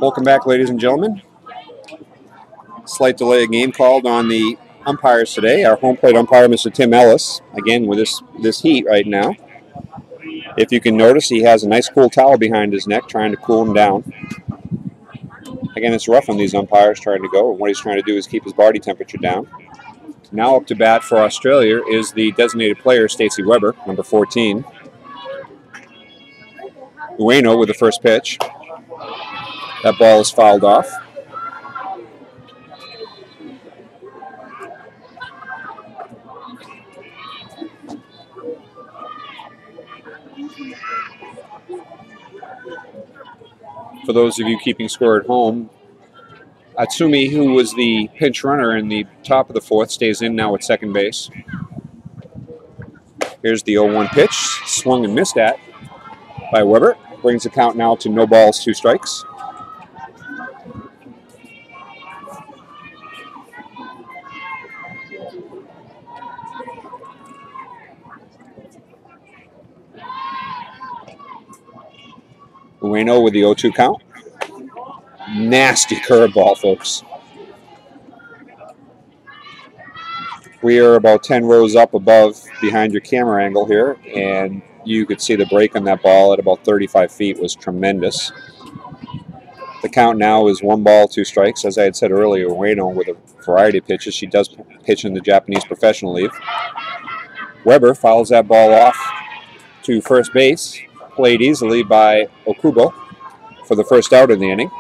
Welcome back, ladies and gentlemen. Slight delay of game called on the umpires today. Our home plate umpire, Mr. Tim Ellis, again with this heat right now. If you can notice, he has a nice cool towel behind his neck trying to cool him down. Again, it's rough on these umpires trying to go, and what he's trying to do is keep his body temperature down. Now up to bat for Australia is the designated player, Stacey Weber, number 14. Ueno with the first pitch. That ball is fouled off. For those of you keeping score at home, Atsumi, who was the pinch runner in the top of the 4th, stays in now at second base. Here's the 0-1 pitch, swung and missed at by Weber. Brings the count now to no balls, 2 strikes. Ueno with the 0-2 count. Nasty curveball, folks. We are about 10 rows up above behind your camera angle here, and you could see the break on that ball at about 35 feet was tremendous. The count now is 1 ball, 2 strikes. As I had said earlier, Ueno with a variety of pitches. She does pitch in the Japanese Professional League. Weber fouls that ball off to first base, played easily by Okubo for the first out in the inning.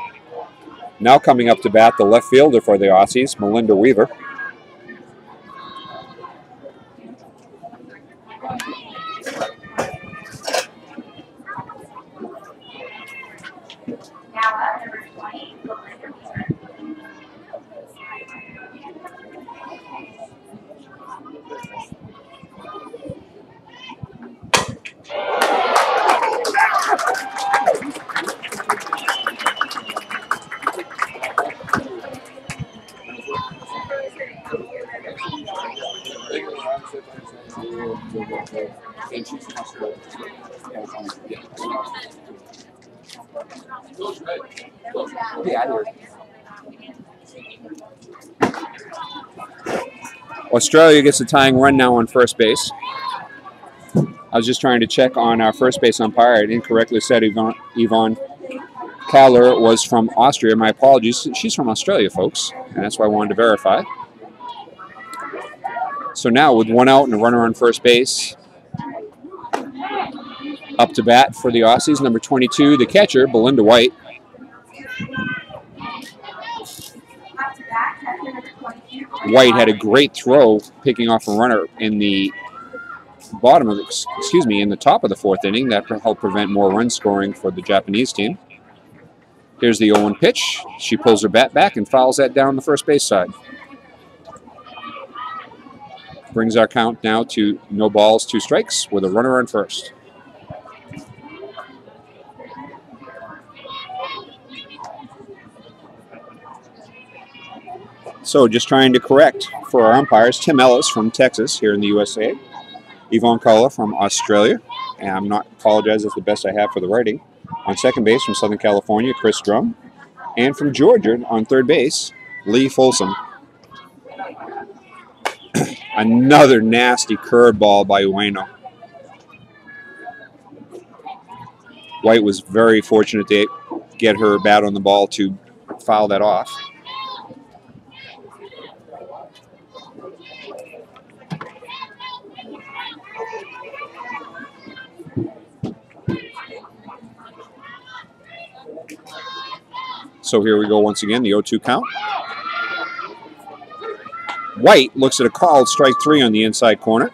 Now coming up to bat, the left fielder for the Aussies, Melinda Weaver. Australia gets a tying run now on first base. I was just trying to check on our first base umpire. I incorrectly said Yvonne Kaller was from Austria. My apologies. She's from Australia, folks, and that's why I wanted to verify. So now with one out and a runner on first base, up to bat for the Aussies, number 22, the catcher, Belinda White. White had a great throw picking off a runner in the bottom of, in the top of the fourth inning. That helped prevent more run scoring for the Japanese team. Here's the 0-1 pitch. She pulls her bat back and fouls that down the first base side. Brings our count now to no balls, 2 strikes with a runner on first. So just trying to correct for our umpires, Tim Ellis from Texas here in the USA, Yvonne Kaller from Australia, and I'm not apologize, that's the best I have for the writing. On second base from Southern California, Chris Drum, and from Georgia on third base, Lee Folsom. Another nasty curveball by Ueno. White was very fortunate to get her bat on the ball to foul that off. So here we go once again, the 0-2 count. White looks at a called strike 3 on the inside corner.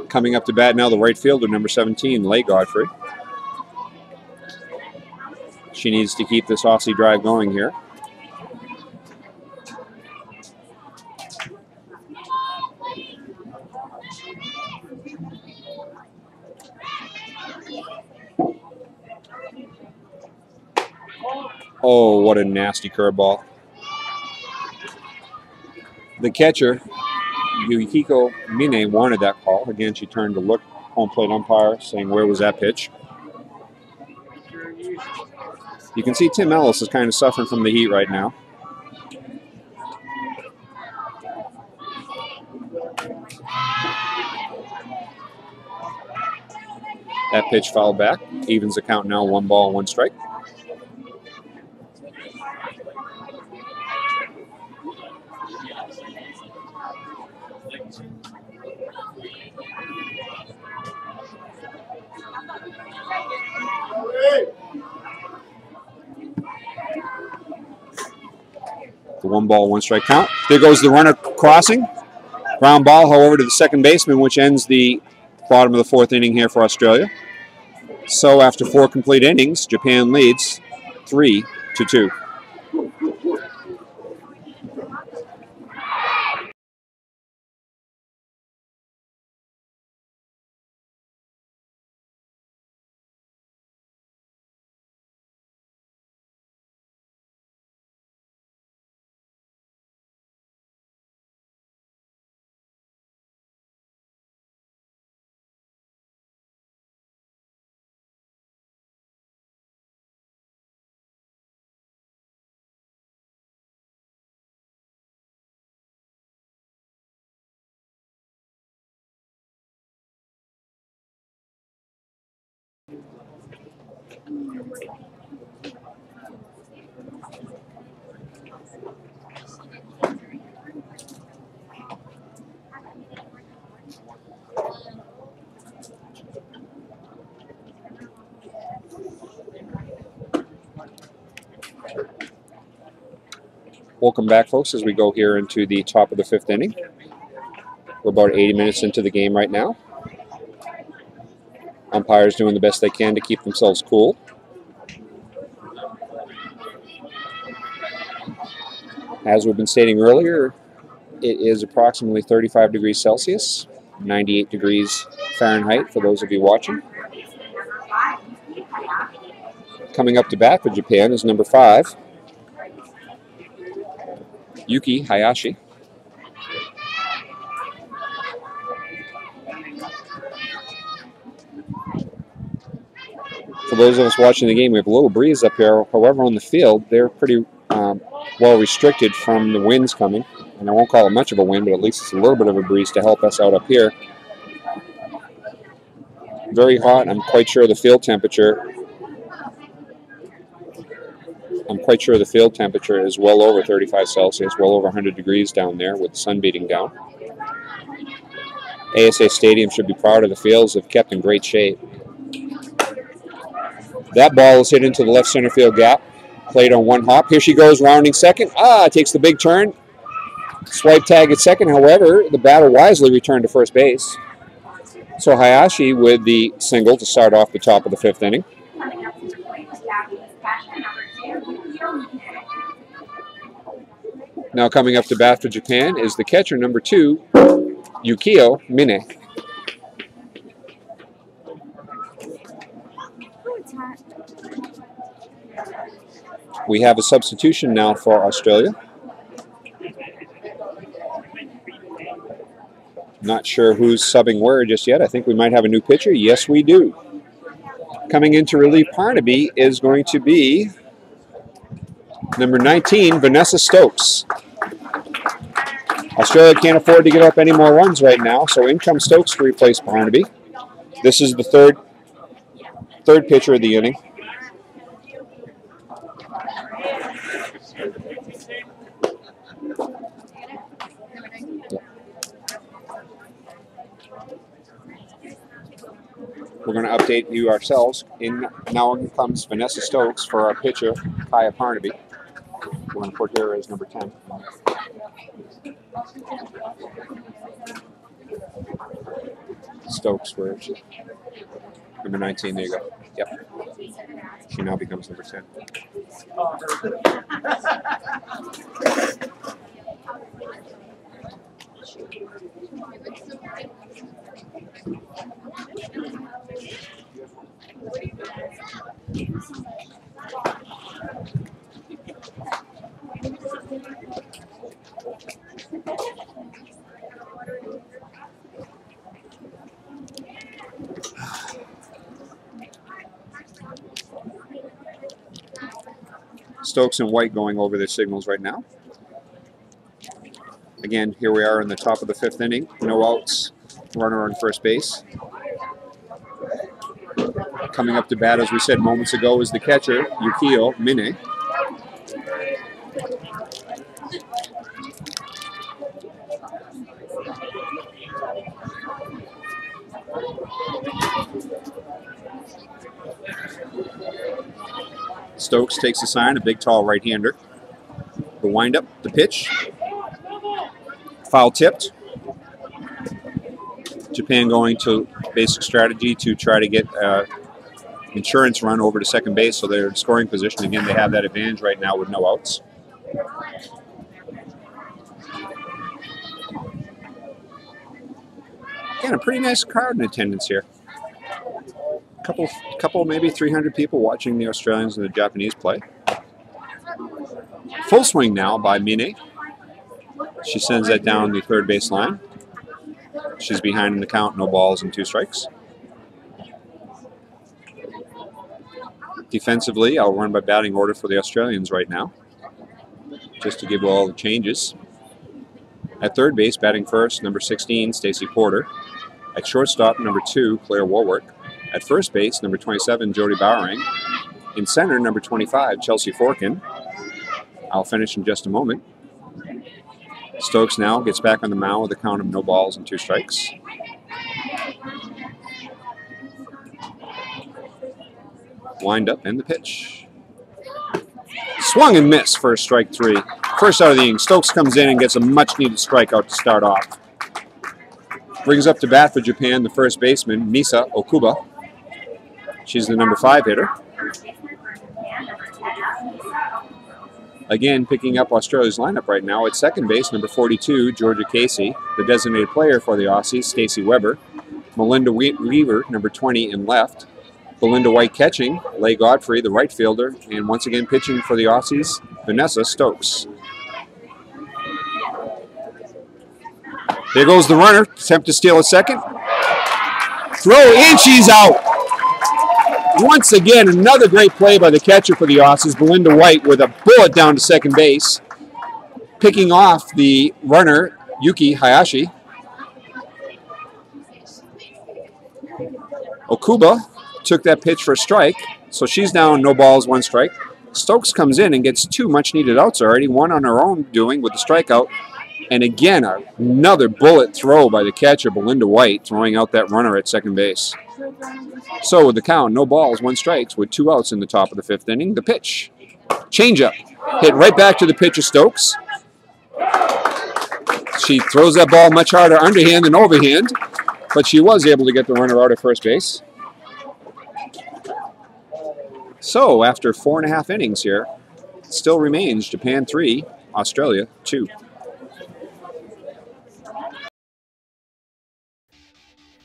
Coming up to bat now, the right fielder, number 17, Leigh Godfrey. She needs to keep this Aussie drive going here. Oh, what a nasty curveball. The catcher, Yuhiko Mine, wanted that call. Again, she turned to look, home plate umpire, saying, where was that pitch? You can see Tim Ellis is kind of suffering from the heat right now. That pitch fouled back. Evens the count now, 1 ball, 1 strike. The 1 ball, 1 strike count. There goes the runner crossing. Ground ball, however, to the second baseman, which ends the bottom of the 4th inning here for Australia. So after 4 complete innings, Japan leads 3-2. Welcome back, folks, as we go here into the top of the 5th inning. We're about 80 minutes into the game right now. Umpires doing the best they can to keep themselves cool. As we've been stating earlier, it is approximately 35 degrees Celsius, 98 degrees Fahrenheit for those of you watching. Coming up to bat for Japan is number 5, Yuki Hayashi. For those of us watching the game, we have a little breeze up here. However, on the field, they're pretty well restricted from the winds coming. And I won't call it much of a wind, but at least it's a little bit of a breeze to help us out up here. Very hot. I'm quite sure the field temperature is well over 35 Celsius, well over 100 degrees down there with the sun beating down. ASA Stadium should be proud of the fields. They've kept in great shape. That ball is hit into the left center field gap. Played on one hop. Here she goes, rounding second. Takes the big turn. Swipe tag at second. However, the batter wisely returned to first base. So Hayashi with the single to start off the top of the 5th inning. Coming up to the plate is Japanese catcher number 2, Yukio Mine. Now coming up to bat for Japan is the catcher number 2, Yukio Mine. We have a substitution now for Australia. Not sure who's subbing where just yet. I think we might have a new pitcher. Yes, we do. Coming in to relieve Parnaby is going to be number 19, Vanessa Stokes. Australia can't afford to give up any more runs right now, so in comes Stokes to replace Parnaby. This is the third pitcher of the inning. We're going to update you ourselves. Now in comes Vanessa Stokes for our pitcher, Kaya Parnaby. We're going to put her as number 10. Stokes, where is she? Number 19, there you go. Yep. She now becomes number 10. Stokes and White going over their signals right now. Again, here we are in the top of the 5th inning. No outs, runner on first base. Coming up to bat, as we said moments ago, is the catcher, Yukio Mine. Stokes takes a sign, a big tall right-hander. The windup, the pitch. Foul tipped. Japan going to basic strategy to try to get insurance run over to second base so they're in scoring position. Again, they have that advantage right now with no outs. Again, a pretty nice crowd in attendance here. Couple, maybe 300 people watching the Australians and the Japanese play. Full swing now by Mine. She sends that down the third base line. She's behind in the count, no balls and 2 strikes. Defensively, I'll run by batting order for the Australians right now, just to give all the changes. At third base, batting first, number 16, Stacey Porter. At shortstop, number 2, Claire Warwick. At first base, number 27, Jody Bowering. In center, number 25, Chelsea Forkin. I'll finish in just a moment. Stokes now gets back on the mound with a count of no balls and 2 strikes. Wind up and the pitch. Swung and missed for strike 3. First out of the inning, Stokes comes in and gets a much-needed strikeout to start off. Brings up to bat for Japan the first baseman, Misa Okuba. She's the number 5 hitter. Again, picking up Australia's lineup right now at second base, number 42, Georgia Casey. The designated player for the Aussies, Stacey Weber. Melinda Weaver, number 20, in left. Belinda White catching, Leigh Godfrey, the right fielder. And once again pitching for the Aussies, Vanessa Stokes. There goes the runner. Attempt to steal a second. Throw, and she's out. Once again, another great play by the catcher for the Aussies, Belinda White, with a bullet down to second base, picking off the runner, Yuki Hayashi. Okuba took that pitch for a strike, so she's down 0 balls, 1 strike. Stokes comes in and gets 2 much-needed outs already, 1 on her own doing with the strikeout. And again, another bullet throw by the catcher, Belinda White, throwing out that runner at second base. So with the count, 0 balls, 1 strikes, with 2 outs in the top of the 5th inning, the pitch. Changeup, hit right back to the pitcher, Stokes. She throws that ball much harder underhand than overhand, but she was able to get the runner out at first base. So after 4.5 innings here, it still remains Japan 3, Australia 2.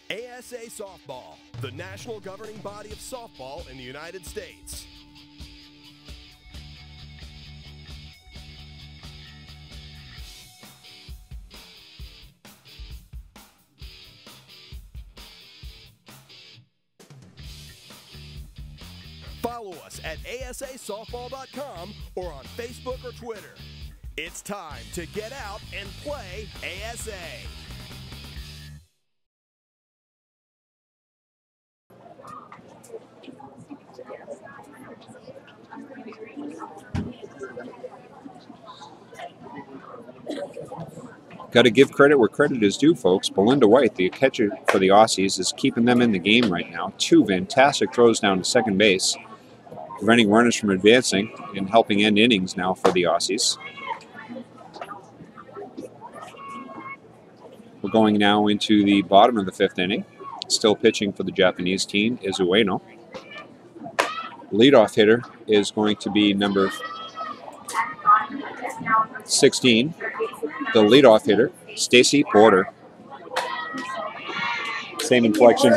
ASA Softball, the national governing body of softball in the United States. Follow us at asasoftball.com or on Facebook or Twitter. It's time to get out and play ASA. Got to give credit where credit is due, folks. Belinda White, the catcher for the Aussies, is keeping them in the game right now. 2 fantastic throws down to second base, preventing runners from advancing and helping end innings now for the Aussies. We're going now into the bottom of the 5th inning. Still pitching for the Japanese team is Ueno. Leadoff hitter is going to be number 16. The leadoff hitter, Stacy Porter. Same inflection.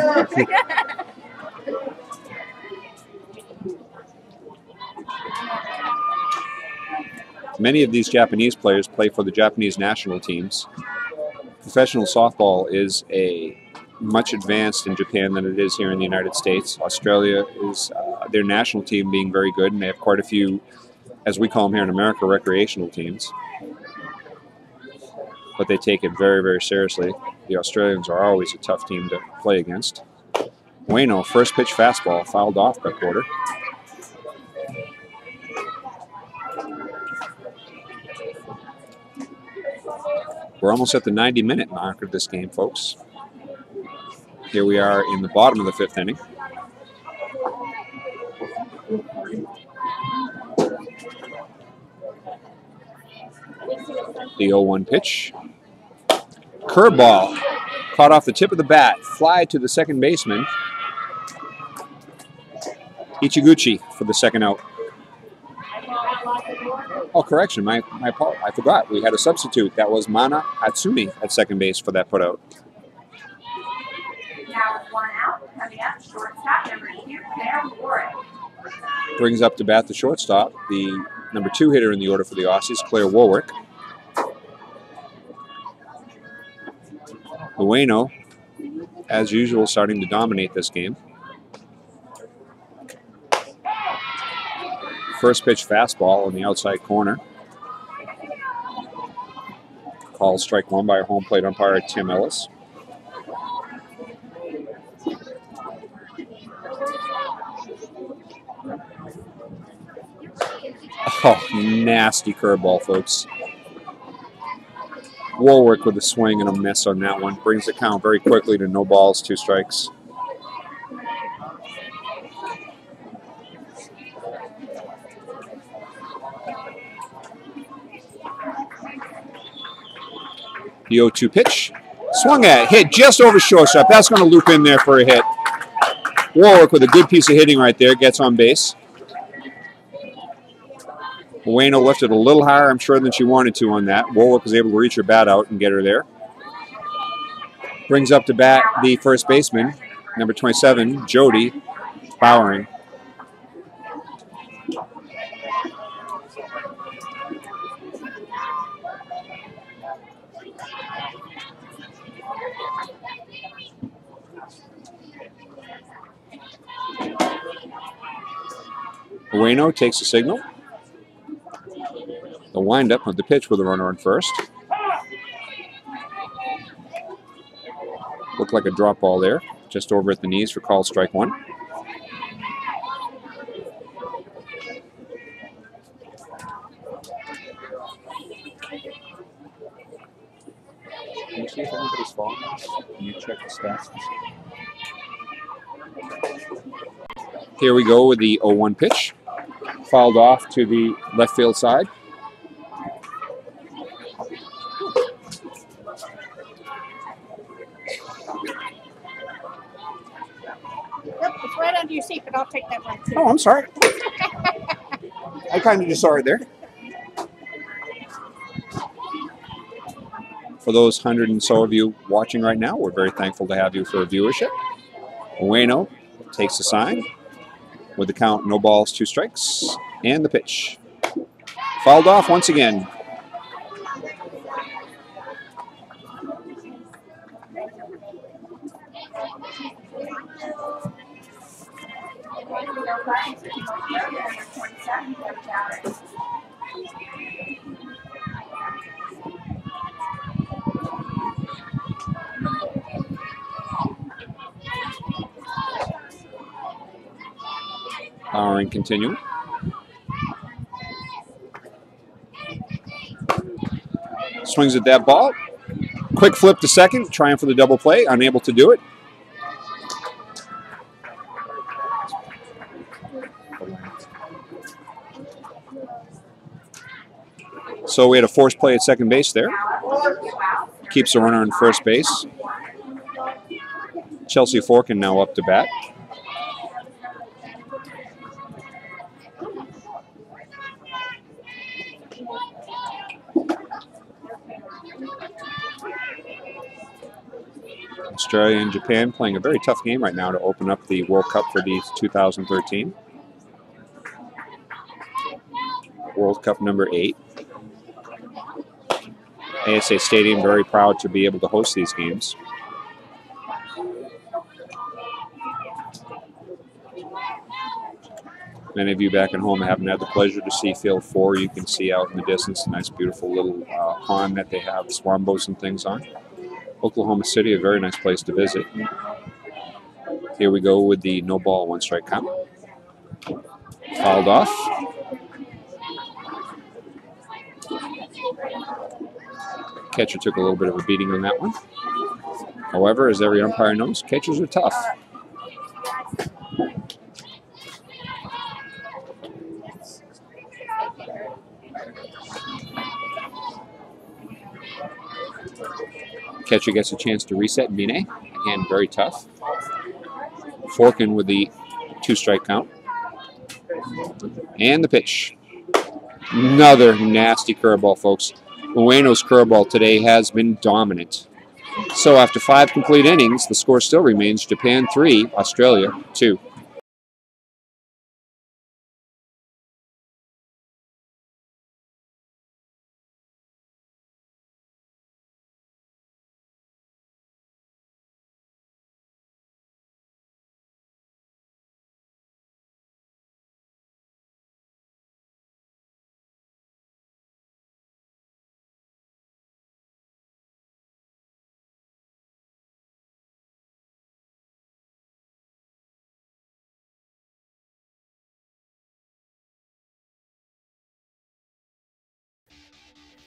Many of these Japanese players play for the Japanese national teams. Professional softball is much advanced in Japan than it is here in the United States. Australia is their national team being very good, and they have quite a few, as we call them here in America, recreational teams. But they take it very, very seriously. The Australians are always a tough team to play against. Ueno, first pitch fastball, fouled off by Porter. We're almost at the 90-minute mark of this game, folks. Here we are in the bottom of the 5th inning. The 0-1 pitch. Curveball. Caught off the tip of the bat. Fly to the second baseman. Ichiguchi for the second out. Oh, correction. My fault. I forgot. We had a substitute. That was Mana Hatsumi at second base for that putout. Now with 1 out, coming up, shortstop number 2, Claire Warwick. Brings up to bat the shortstop, the number 2 hitter in the order for the Aussies, Claire Warwick. Ueno, as usual, starting to dominate this game. First pitch fastball on the outside corner. Called strike 1 by our home plate umpire, Tim Ellis. Oh, nasty curveball, folks. Warwick with a swing and a miss on that one. Brings the count very quickly to 0 balls, 2 strikes. The 0-2 pitch. Swung at, hit just over shortstop. That's going to loop in there for a hit. Warwick with a good piece of hitting right there. Gets on base. Ueno lifted a little higher, I'm sure, than she wanted to on that. Warwick was able to reach her bat out and get her there. Brings up to bat the first baseman, number 27, Jody Bowering. Ueno takes the signal. The windup of the pitch with a runner on first. Looked like a drop ball there, just over at the knees for called strike one. Can you see if anybody's falling? Can you check the stats? Here we go with the 0-1 pitch. Fouled off to the left field side. Yep, it's right under your seat, but I'll take that one too. Oh, I'm sorry. I kind of just saw it there. For those 100 and so of you watching right now, we're very thankful to have you for viewership. Ueno takes the sign with the count, no balls, 2 strikes, and the pitch. Fouled off once again. Powering continuing. Swings at that ball. Quick flip to second, trying for the double play, unable to do it. So we had a forced play at second base there. Keeps the runner in first base. Chelsea Forkin now up to bat. Australia and Japan playing a very tough game right now to open up the World Cup for the 2013. World Cup number 8. ASA Stadium very proud to be able to host these games. Many of you back at home haven't had the pleasure to see Field 4. You can see out in the distance a nice beautiful little pond that they have swan boats and things on. Oklahoma City, a very nice place to visit. Here we go with the no ball, 1 strike count. Fouled off. Catcher took a little bit of a beating on that one. However, as every umpire knows, catchers are tough. Catcher gets a chance to reset Bine. Again, very tough. Forkin with the 2 strike count. And the pitch. Another nasty curveball, folks. Ueno's curveball today has been dominant. So after 5 complete innings, the score still remains Japan 3, Australia 2.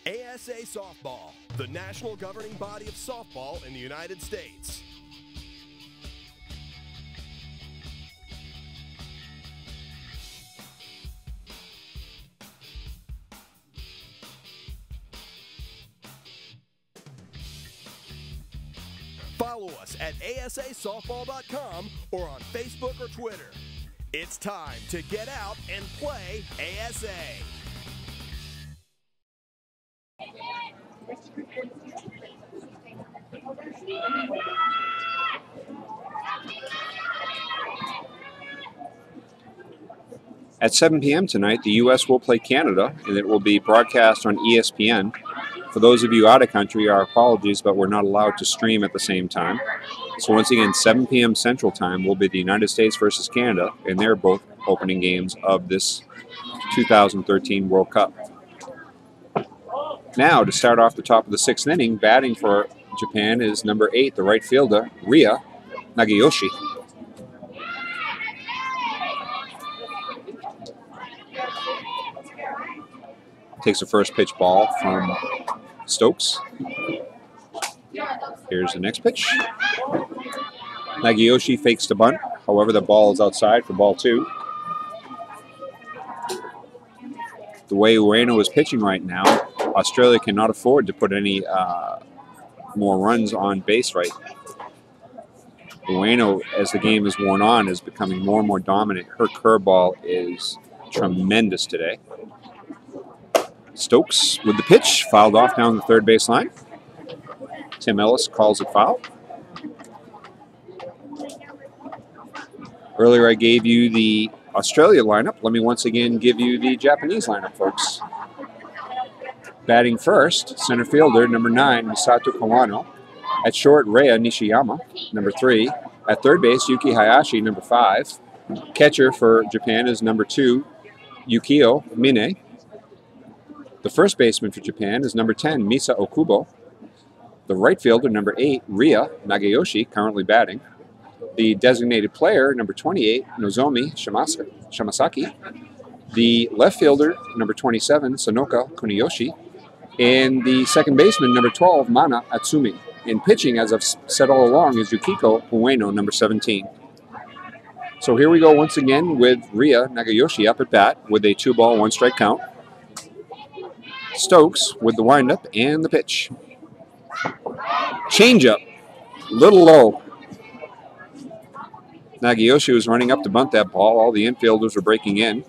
ASA Softball, the national governing body of softball in the United States. Follow us at asasoftball.com or on Facebook or Twitter. It's time to get out and play ASA. At 7 p.m. tonight, the U.S. will play Canada, and it will be broadcast on ESPN. For those of you out of country, our apologies, but we're not allowed to stream at the same time. So once again, 7 p.m. Central Time will be the United States versus Canada, and they're both opening games of this 2013 World Cup. Now, to start off the top of the 6th inning, batting for Japan is number 8, the right fielder, Ria Nagayoshi. Takes the first pitch ball from Stokes. Here's the next pitch. Nagayoshi fakes the bunt. However, the ball is outside for ball 2. The way Ueno is pitching right now, Australia cannot afford to put any more runs on base right. Ueno, as the game is worn on, is becoming more and more dominant. Her curveball is tremendous today. Stokes with the pitch, fouled off down the third base line. Tim Ellis calls it foul. Earlier I gave you the Australia lineup. Let me once again give you the Japanese lineup, folks. Batting first, center fielder, number 9, Misato Kawano. At short, Rei Nishiyama, number 3. At third base, Yuki Hayashi, number 5. Catcher for Japan is number 2, Yukio Mine. The first baseman for Japan is number 10, Misa Okubo. The right fielder, number 8, Ria Nagayoshi, currently batting. The designated player, number 28, Nozomi Shimasaki. The left fielder, number 27, Sanoka Kuniyoshi. And the second baseman, number 12, Mana Atsumi. And pitching, as I've said all along, is Yukiko Ueno, number 17. So here we go once again with Ria Nagayoshi up at bat with a 2-ball, 1-strike count. Stokes with the windup and the pitch. Changeup, little low. Nagayoshi was running up to bunt that ball. All the infielders were breaking in.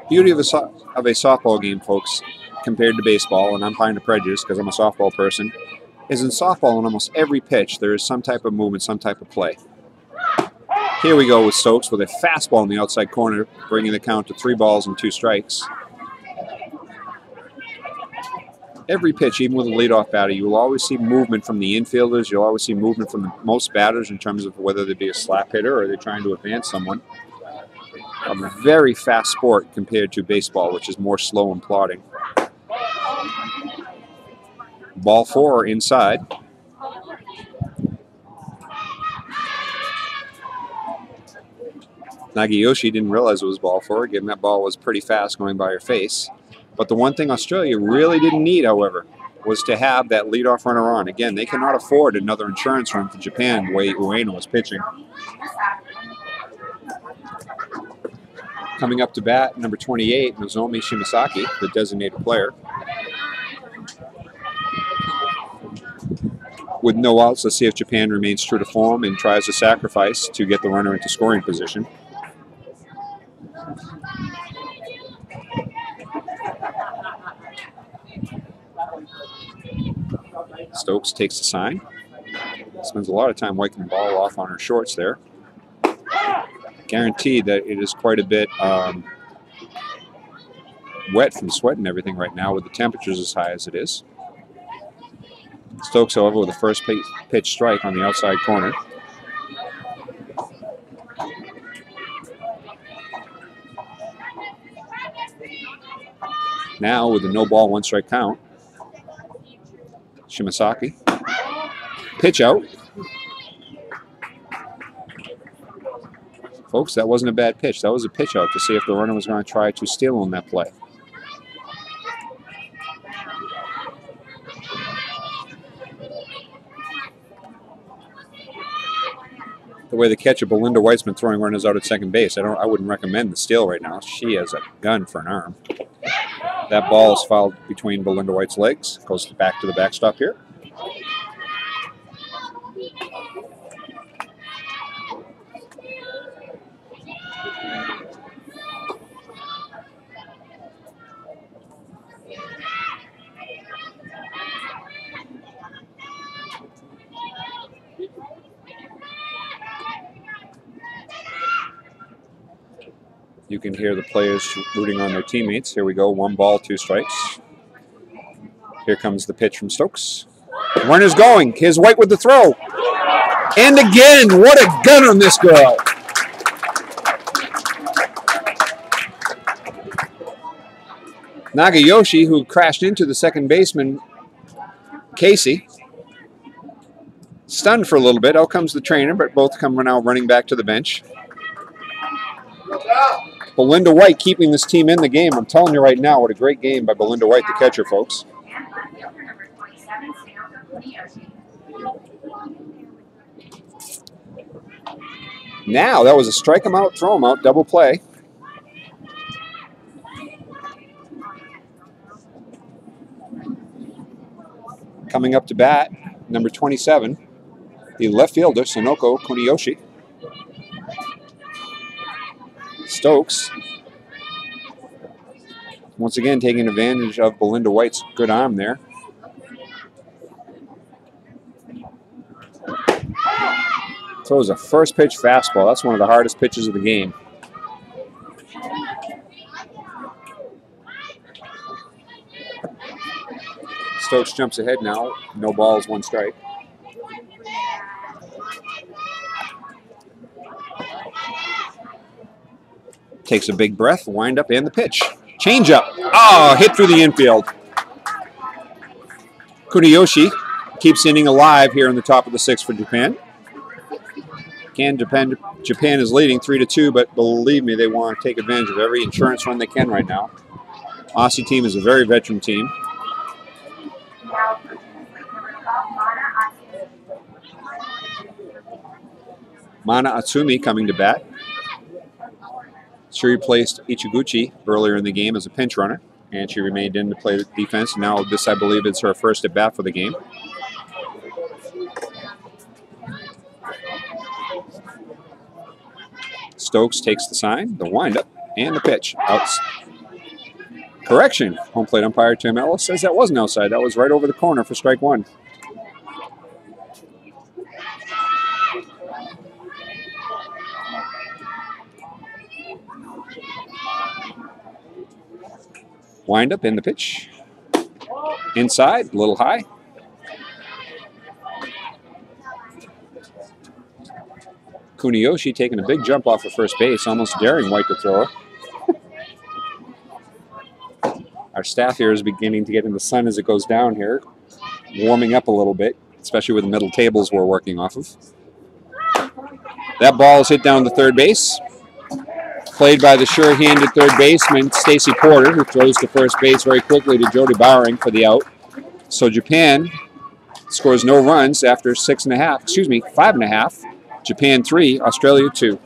Beauty of a softball game, folks, compared to baseball, and I'm kind of prejudiced because I'm a softball person, is in softball on almost every pitch there is some type of movement, some type of play. Here we go with Stokes with a fastball in the outside corner, bringing the count to 3 balls and 2 strikes. Every pitch, even with a leadoff batter, you will always see movement from the infielders. You'll always see movement from most batters in terms of whether they be a slap hitter or they're trying to advance someone. A very fast sport compared to baseball, which is more slow and plodding. Ball 4 inside. Nagayoshi didn't realize it was ball 4, given that ball was pretty fast going by her face. But the one thing Australia really didn't need, however, was to have that leadoff runner on. Again, they cannot afford another insurance run for Japan the way Ueno is pitching. Coming up to bat, number 28, Nozomi Shimasaki, the designated player. With no outs, let's see if Japan remains true to form and tries to sacrifice to get the runner into scoring position. Stokes takes the sign. Spends a lot of time wiping the ball off on her shorts there. Guaranteed that it is quite a bit wet from sweat and everything right now with the temperatures as high as it is. Stokes, however, with the first pitch strike on the outside corner. Now with the no ball, 1-strike count, Shimasaki. Pitch out. Folks, that wasn't a bad pitch. That was a pitch out to see if the runner was going to try to steal on that play. The way the catcher Belinda White's been throwing runners out at second base, I wouldn't recommend the steal right now. She has a gun for an arm. That ball is fouled between Belinda White's legs. Goes back to the backstop here. You can hear the players rooting on their teammates. Here we go, 1 ball, 2 strikes. Here comes the pitch from Stokes. Runner's going. Here's White with the throw. And again, what a gun on this girl. Nagayoshi, who crashed into the second baseman, Casey, stunned for a little bit. Out comes the trainer, but both come now running back to the bench. Belinda White keeping this team in the game. I'm telling you right now, what a great game by Belinda White, the catcher, folks. Now, that was a strike him out, throw him out, double play. Coming up to bat, number 27, the left fielder, Sonoko Kuniyoshi. Stokes, once again taking advantage of Belinda White's good arm there. Throws a first pitch fastball. That's one of the hardest pitches of the game. Stokes jumps ahead now. No balls, one strike. Takes a big breath, wind up, and the pitch. Change up. Oh, hit through the infield. Kuniyoshi keeps inning alive here in the top of the sixth for Japan. Japan is leading 3-2, but believe me, they want to take advantage of every insurance run they can right now. Aussie team is a very veteran team. Mana Atsumi coming to bat. She replaced Ichiguchi earlier in the game as a pinch runner, and she remained in to play the defense. Now this, I believe, is her first at bat for the game. Stokes takes the sign, the windup, and the pitch. Outs. Correction. Home plate umpire Tim Ellis says that wasn't outside. That was right over the corner for strike one. Wind up in the pitch. Inside, a little high. Kuniyoshi taking a big jump off of first base, almost daring White to throw her. Our staff here is beginning to get in the sun as it goes down here, warming up a little bit, especially with the middle tables we're working off of. That ball is hit down to third base. Played by the sure-handed third baseman, Stacy Porter, who throws to first base very quickly to Jody Bowering for the out. So Japan scores no runs after 5.5. Japan 3, Australia 2.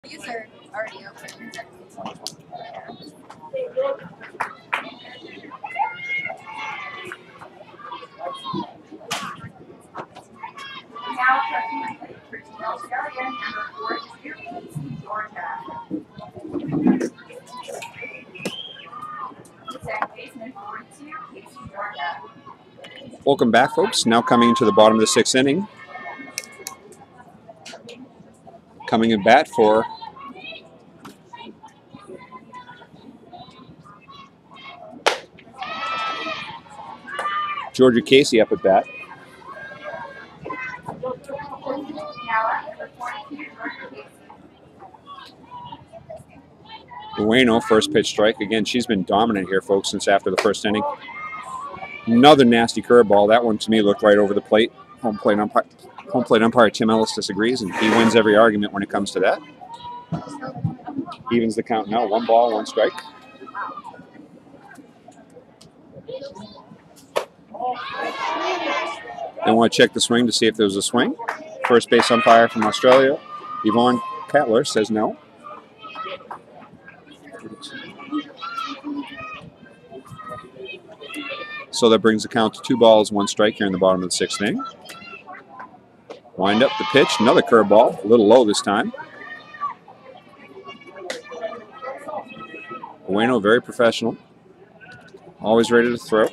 These are already open. Now checking for Team Australia, number 42, Casey Georgia. Second baseman 42, Casey Georgia. Welcome back, folks. Now coming to the bottom of the sixth inning. Coming in bat for Georgia Casey up at bat. Ueno, first pitch strike. Again, she's been dominant here, folks, since after the first inning. Another nasty curveball. That one, to me, looked right over the plate. Home plate umpire Tim Ellis disagrees, and he wins every argument when it comes to that. Evens the count now. 1 ball, 1 strike. They want to check the swing to see if there was a swing. first base umpire from Australia, Yvonne Kettler, says no. So that brings the count to 2 balls, 1 strike here in the bottom of the 6th inning. Wind up the pitch, another curveball, a little low this time. Ueno very professional, always ready to throw.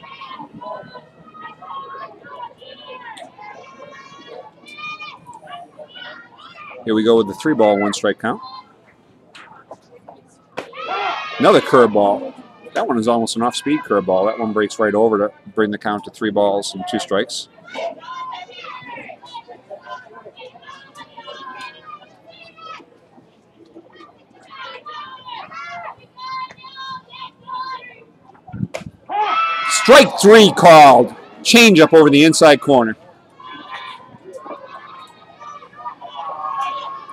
Here we go with the 3 ball, 1 strike count. Another curveball. That one is almost an off-speed curveball. That one breaks right over to bring the count to 3 balls and 2 strikes. Strike 3 called. Change up over the inside corner.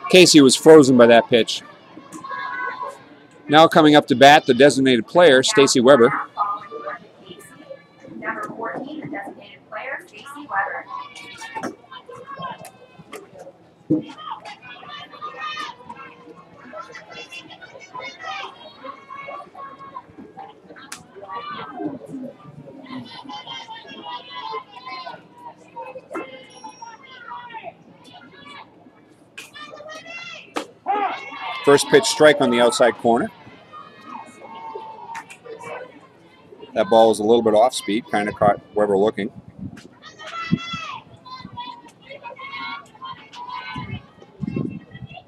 Casey was frozen by that pitch. Now coming up to bat, the designated player, Stacy Weber. Number 14, the designated player, Stacy Weber. First pitch strike on the outside corner. That ball was a little bit off speed, kind of caught Weber looking.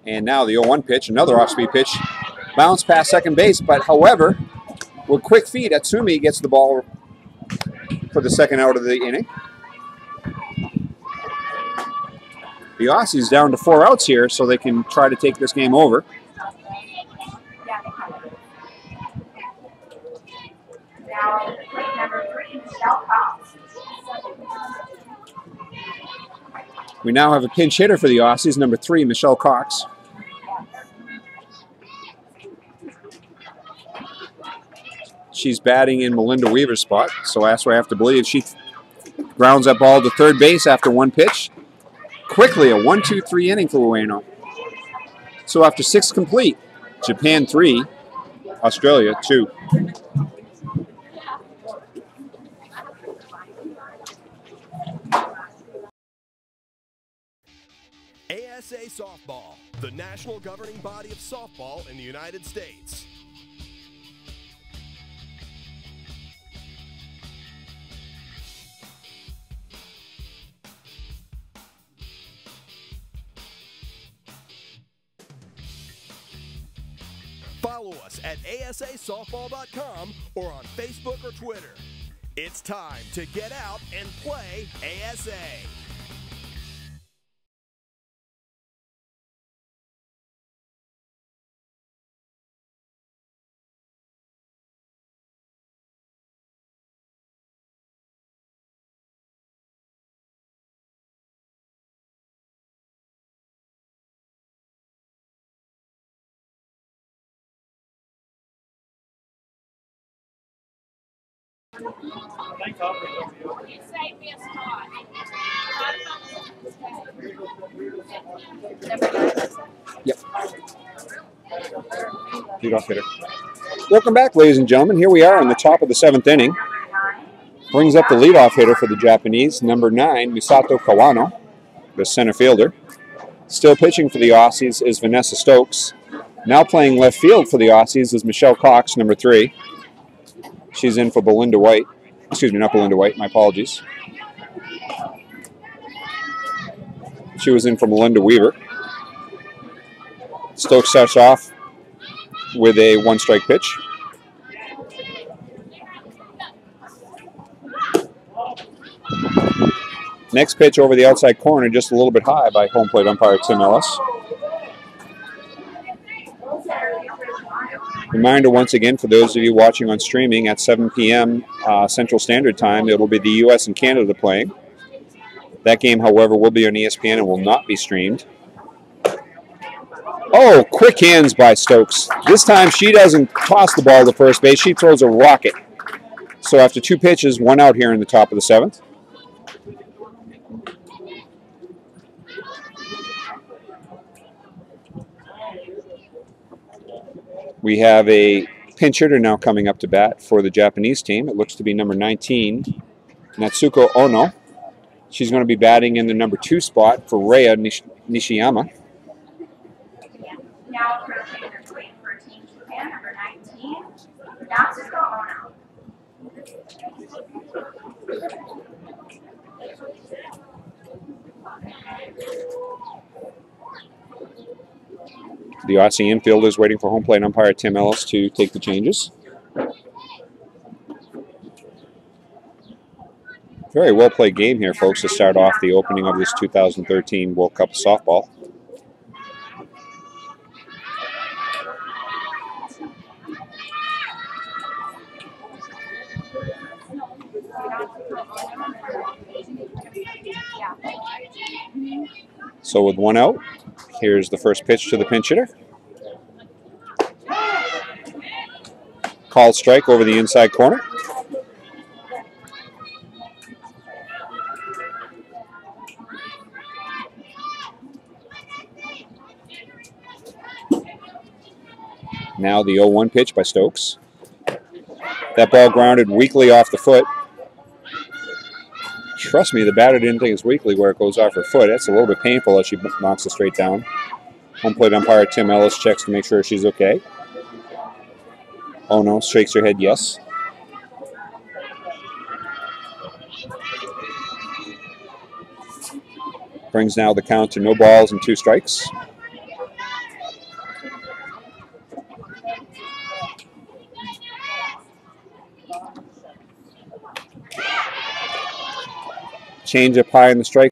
And now the 0-1 pitch, another off-speed pitch. Bounce past second base, but however, with quick feet, Atsumi gets the ball for the second out of the inning. The Aussies down to 4 outs here, so they can try to take this game over. Now, plate number 3, Michelle Cox. We now have a pinch hitter for the Aussies, number 3, Michelle Cox. She's batting in Melinda Weaver's spot, so that's why I have to believe she grounds that ball to third base after 1 pitch. Quickly, a 1-2-3 inning for Ueno. So after 6 complete, Japan 3, Australia 2. ASA Softball, the national governing body of softball in the United States. Follow us at asasoftball.com or on Facebook or Twitter. It's time to get out and play ASA. Yep. Leadoff hitter. Welcome back, ladies and gentlemen. Here we are on the top of the 7th inning. Brings up the leadoff hitter for the Japanese, number 9, Misato Kawano, the center fielder. Still pitching for the Aussies is Vanessa Stokes. Now playing left field for the Aussies is Michelle Cox, number 3. She's in for Belinda White. Excuse me, not Belinda White, my apologies. She was in for Melinda Weaver. Stokes starts off with a 1-strike pitch. Next pitch over the outside corner, just a little bit high by home plate umpire Tim Ellis. Reminder once again for those of you watching on streaming at 7 p.m. Central Standard Time, it will be the U.S. and Canada playing. That game, however, will be on ESPN and will not be streamed. Oh, quick hands by Stokes. This time she doesn't toss the ball to first base, she throws a rocket. So after 2 pitches, 1 out here in the top of the 7th. We have a pinch hitter now coming up to bat for the Japanese team. It looks to be number 19, Natsuko Ono. She's going to be batting in the number 2 spot for Rhea Nishiyama. Now approaching the plate for Team Japan, number 19, Natsuko Ono. The Aussie infield is waiting for home plate umpire Tim Ellis to take the changes. Very well played game here, folks, to start off the opening of this 2013 World Cup of Softball. So with 1 out, here's the first pitch to the pinch hitter. Called strike over the inside corner. Now the 0-1 pitch by Stokes. That ball grounded weakly off the foot. Trust me, the batter didn't think it's weakly where it goes off her foot. That's a little bit painful as she knocks it straight down. Home plate umpire Tim Ellis checks to make sure she's okay. Oh no, shakes her head yes. Brings now the count to no balls and 2 strikes. Change up high in the strike.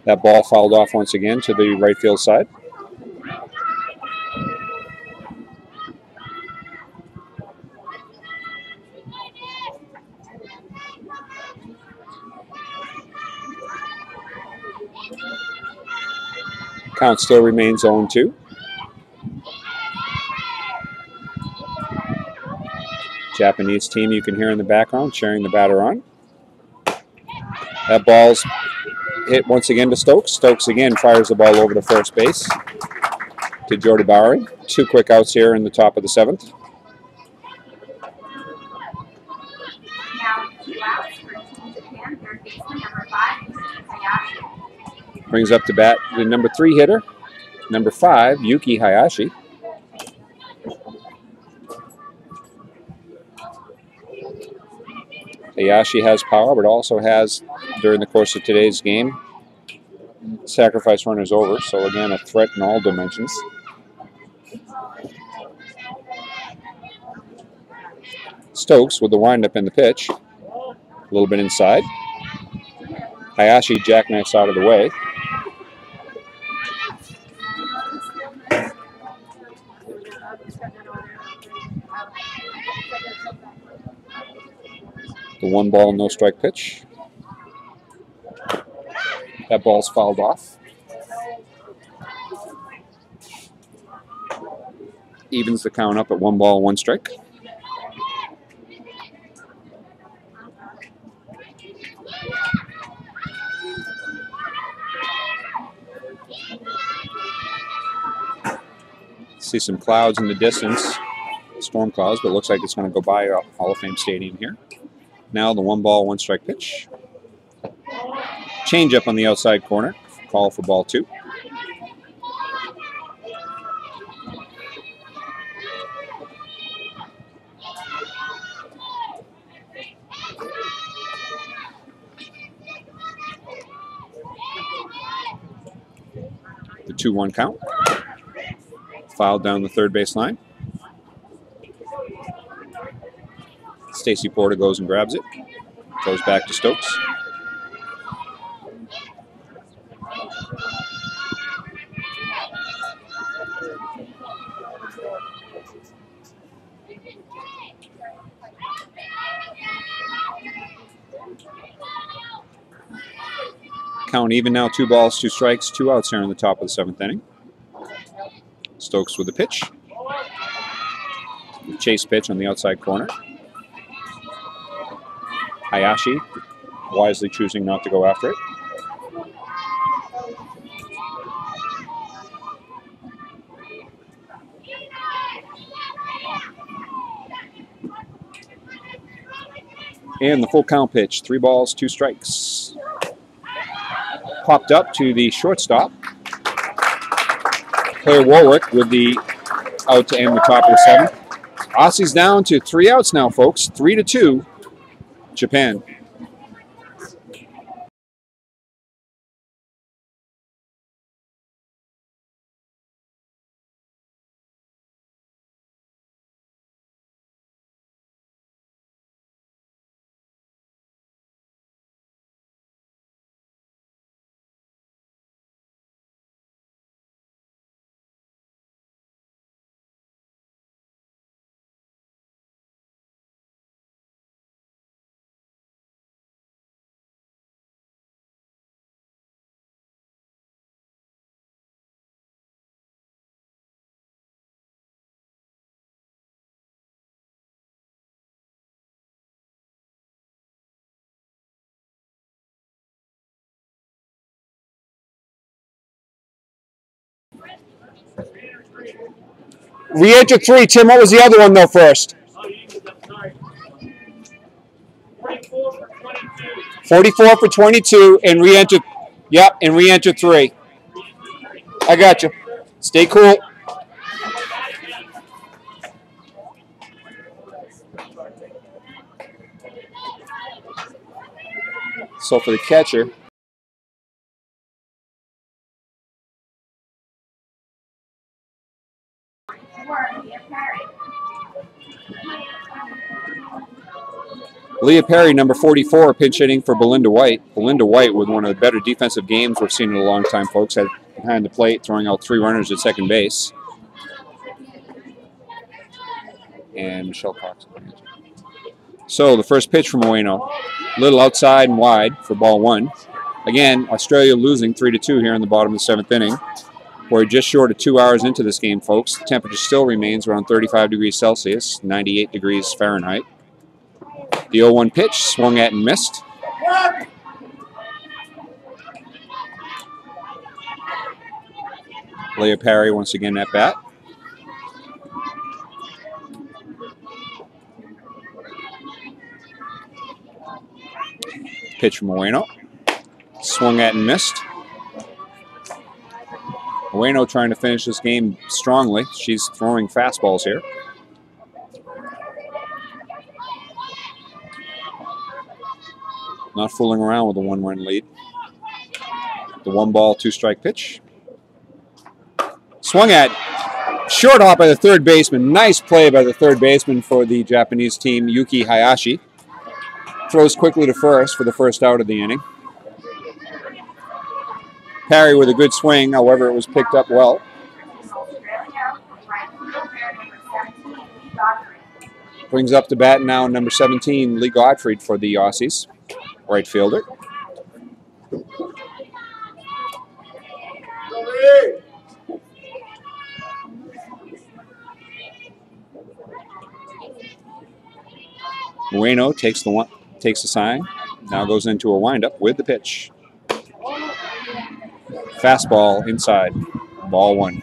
That ball fouled off once again to the right field side. Count still remains 0-2. Japanese team you can hear in the background cheering the batter on. That ball's hit once again to Stokes. Stokes again fires the ball over to first base to Jordy Bowery. 2 quick outs here in the top of the 7th. Now 2 outs for Team Japan, third baseman, number 5, Hayashi. Brings up to bat the number 3 hitter, number 5, Yuki Hayashi. Hayashi has power, but also has, during the course of today's game, sacrifice runners over. So again, a threat in all dimensions. Stokes with the windup in the pitch. A little bit inside. Hayashi jackknifes out of the way. The 1 ball, no strike pitch. That ball's fouled off. Evens the count up at 1 ball, 1 strike. See some clouds in the distance, storm clouds, but it looks like it's going to go by Hall of Fame Stadium here. Now the 1 ball, 1 strike pitch. Change up on the outside corner. Call for ball 2. The 2-1 count. Fouled down the third base line. Stacy Porter goes and grabs it. Goes back to Stokes. Count even now, 2 balls, 2 strikes, 2 outs here in the top of the 7th inning. Stokes with the pitch. The chase pitch on the outside corner. Hayashi wisely choosing not to go after it. And the full count pitch, 3 balls, 2 strikes. Popped up to the shortstop. Player Warwick with the out to end the top of the 7th. Aussies down to 3 outs now, folks. 3-2, Japan. Re-enter 3. Tim, what was the other one, though, first? 44 for 22 and re-enter. Yep, and re-enter 3. I got you. Stay cool. So for the catcher, Leah Perry, number 44, pinch hitting for Belinda White. Belinda White with one of the better defensive games we've seen in a long time, folks. Had behind the plate, throwing out 3 runners at second base. And Michelle Cox. So the first pitch from Ueno. Little outside and wide for ball 1. Again, Australia losing 3-2 here in the bottom of the 7th inning. We're just short of 2 hours into this game, folks. The temperature still remains around 35 degrees Celsius, 98 degrees Fahrenheit. The 0-1 pitch, swung at and missed. Leah Perry once again at bat. Pitch from Ueno. Swung at and missed. Ueno trying to finish this game strongly. She's throwing fastballs here. Not fooling around with a 1-run lead. The 1 ball, 2 strike pitch. Swung at. Short hop by the third baseman. Nice play by the third baseman for the Japanese team, Yuki Hayashi. Throws quickly to first for the first out of the inning. Perry with a good swing, however, it was picked up well. Brings up to bat now number 17, Lee Gottfried for the Aussies, right fielder. Ueno takes the sign, now goes into a windup with the pitch. Fastball inside, ball 1.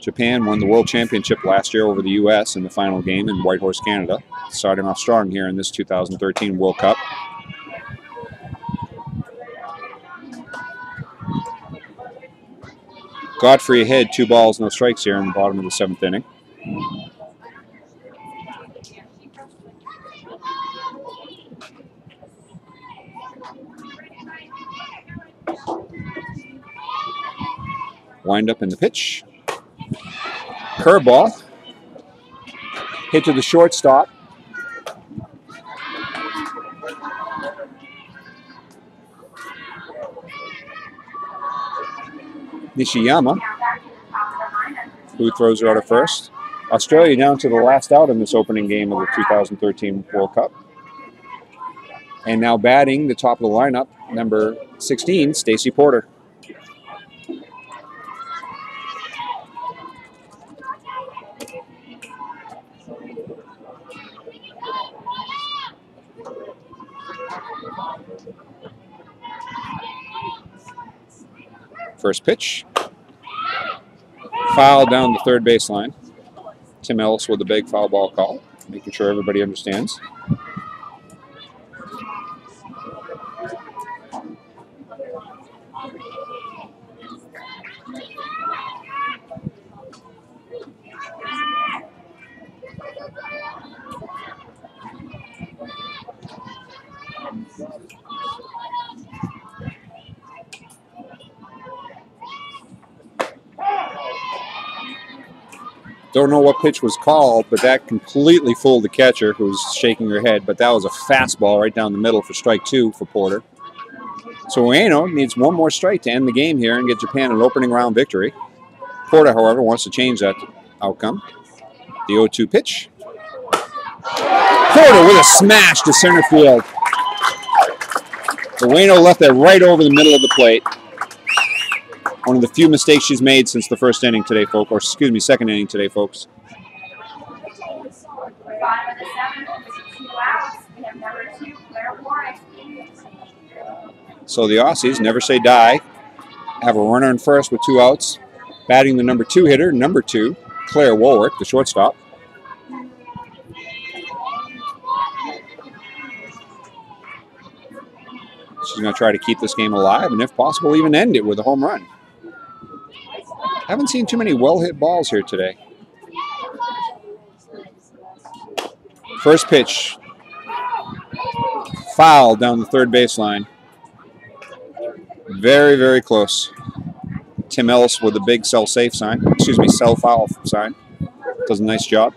Japan won the World Championship last year over the U.S. in the final game in Whitehorse, Canada, starting off strong here in this 2013 World Cup. Godfrey ahead, 2 balls, no strikes here in the bottom of the 7th inning. Wind up in the pitch. Curveball. Hit to the shortstop. Nishiyama, who throws her out at first. Australia down to the last out in this opening game of the 2013 World Cup. And now batting the top of the lineup, number 16, Stacy Porter. First pitch. Foul down the third baseline. Tim Ellis with the big foul ball call, making sure everybody understands. Don't know what pitch was called, but that completely fooled the catcher, who was shaking her head. But that was a fastball right down the middle for strike 2 for Porter. So Ueno needs one more strike to end the game here and get Japan an opening round victory. Porter, however, wants to change that outcome. The 0-2 pitch. Porter with a smash to center field. Ueno left that right over the middle of the plate. One of the few mistakes she's made since the first inning today, folks. Or excuse me, second inning today, folks. Bottom of the seventh, with 2 outs, we have number 2, Claire Warren. So the Aussies, never say die, have a runner in first with 2 outs. Batting the number 2 hitter, number 2, Claire Warwick, the shortstop. She's going to try to keep this game alive and, if possible, even end it with a home run. Haven't seen too many well-hit balls here today. First pitch. Foul down the third baseline. Very, very close. Tim Ellis with a big sell safe sign. Excuse me, sell foul sign. Does a nice job.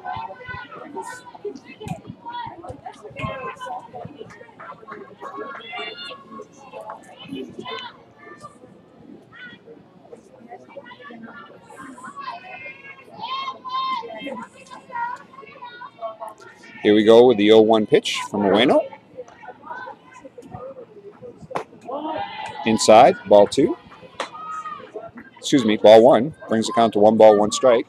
Here we go with the 0-1 pitch from Ueno. Inside, ball 2. Excuse me, ball 1. Brings the count to 1 ball, 1 strike.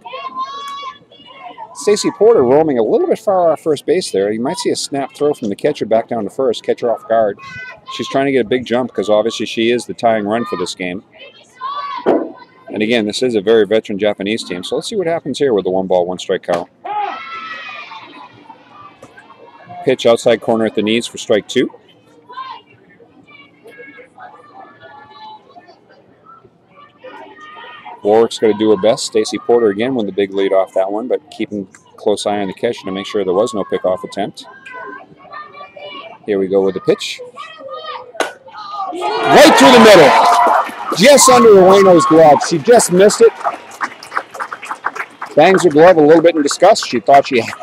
Stacy Porter roaming a little bit far off first base there. You might see a snap throw from the catcher back down to first, catcher off guard. She's trying to get a big jump because obviously she is the tying run for this game. And again, this is a very veteran Japanese team, so let's see what happens here with the 1 ball, 1 strike count. Pitch outside corner at the knees for strike 2. Warwick's going to do her best. Stacy Porter again with the big lead off that one, but keeping a close eye on the catcher to make sure there was no pickoff attempt. Here we go with the pitch. Right through the middle. Just under Ueno's glove. She just missed it. Bangs her glove a little bit in disgust. She thought she had.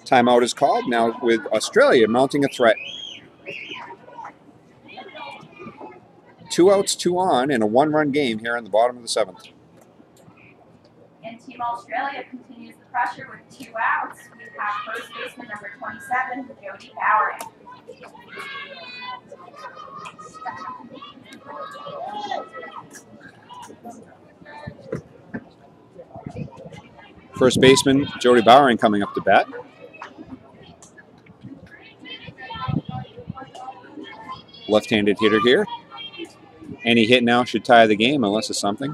Timeout is called now with Australia mounting a threat. 2 outs, 2 on, in a 1-run game here in the bottom of the 7th. And Team Australia continues the pressure with 2 outs. We have first baseman number 27, Jody Bowering. First baseman Jody Bowering coming up to bat. Left-handed hitter here. Any hit now should tie the game unless it's something.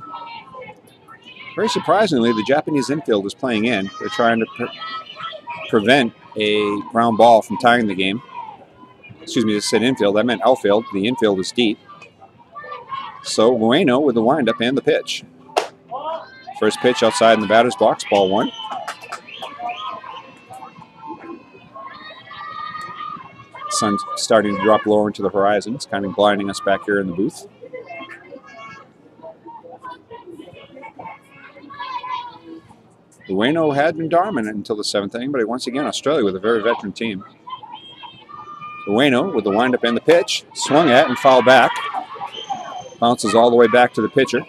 Very surprisingly, the Japanese infield is playing in. They're trying to prevent a ground ball from tying the game. Excuse me, I said infield. I meant outfield. The infield is deep. So Ueno with the windup and the pitch. First pitch outside in the batter's box, ball 1. Sun's starting to drop lower into the horizon. It's kind of blinding us back here in the booth. Ueno had been dominant until the 7th inning, but once again, Australia with a very veteran team. Ueno with the windup and the pitch. Swung at and fouled back. Bounces all the way back to the pitcher.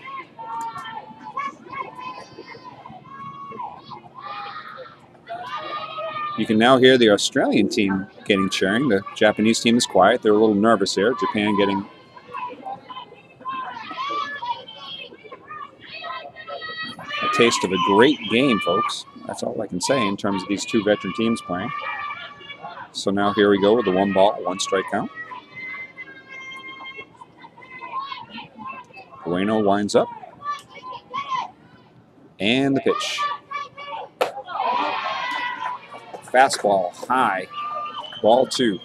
You can now hear the Australian team getting cheering. The Japanese team is quiet. They're a little nervous here. Japan getting a taste of a great game, folks. That's all I can say in terms of these two veteran teams playing. So now here we go with the 1 ball, 1 strike count. Ueno winds up. And the pitch. Fastball high. Ball 2.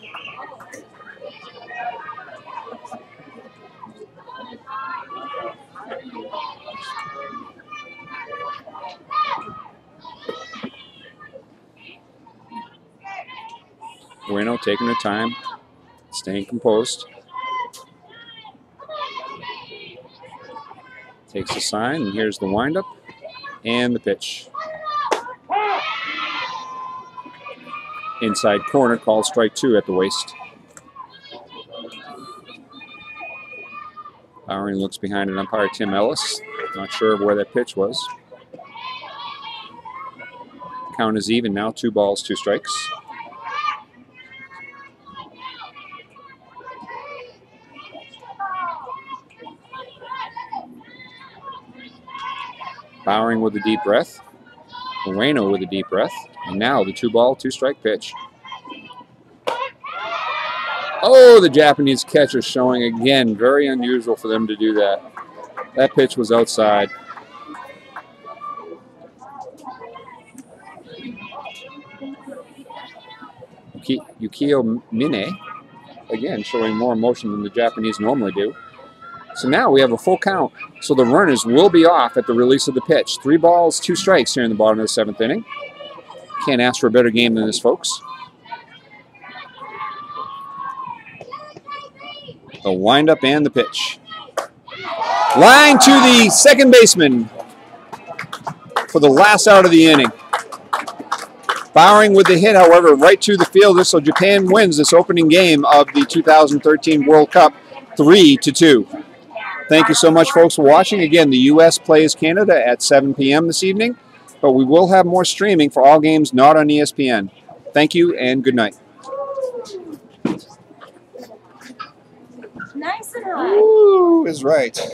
Ueno taking her time, staying composed. Takes a sign, and here's the windup and the pitch. Inside corner, called strike 2 at the waist. Bowering looks behind an umpire, Tim Ellis. Not sure of where that pitch was. Count is even now, 2 balls, 2 strikes. Bowering with a deep breath. Ueno with a deep breath. And now the 2 ball, 2 strike pitch. Oh, the Japanese catcher showing again. Very unusual for them to do that. That pitch was outside. Yukio Mine, again, showing more emotion than the Japanese normally do. So now we have a full count. So the runners will be off at the release of the pitch. 3 balls, 2 strikes here in the bottom of the 7th inning. Can't ask for a better game than this, folks. The windup and the pitch. Line to the second baseman for the last out of the inning. Bowering with the hit, however, right to the fielder. So Japan wins this opening game of the 2013 World Cup 3-2. Thank you so much, folks, for watching. Again, the U.S. plays Canada at 7 p.m. this evening, but we will have more streaming for all games not on ESPN. Thank you and good night. Nice and high. Ooh, is right.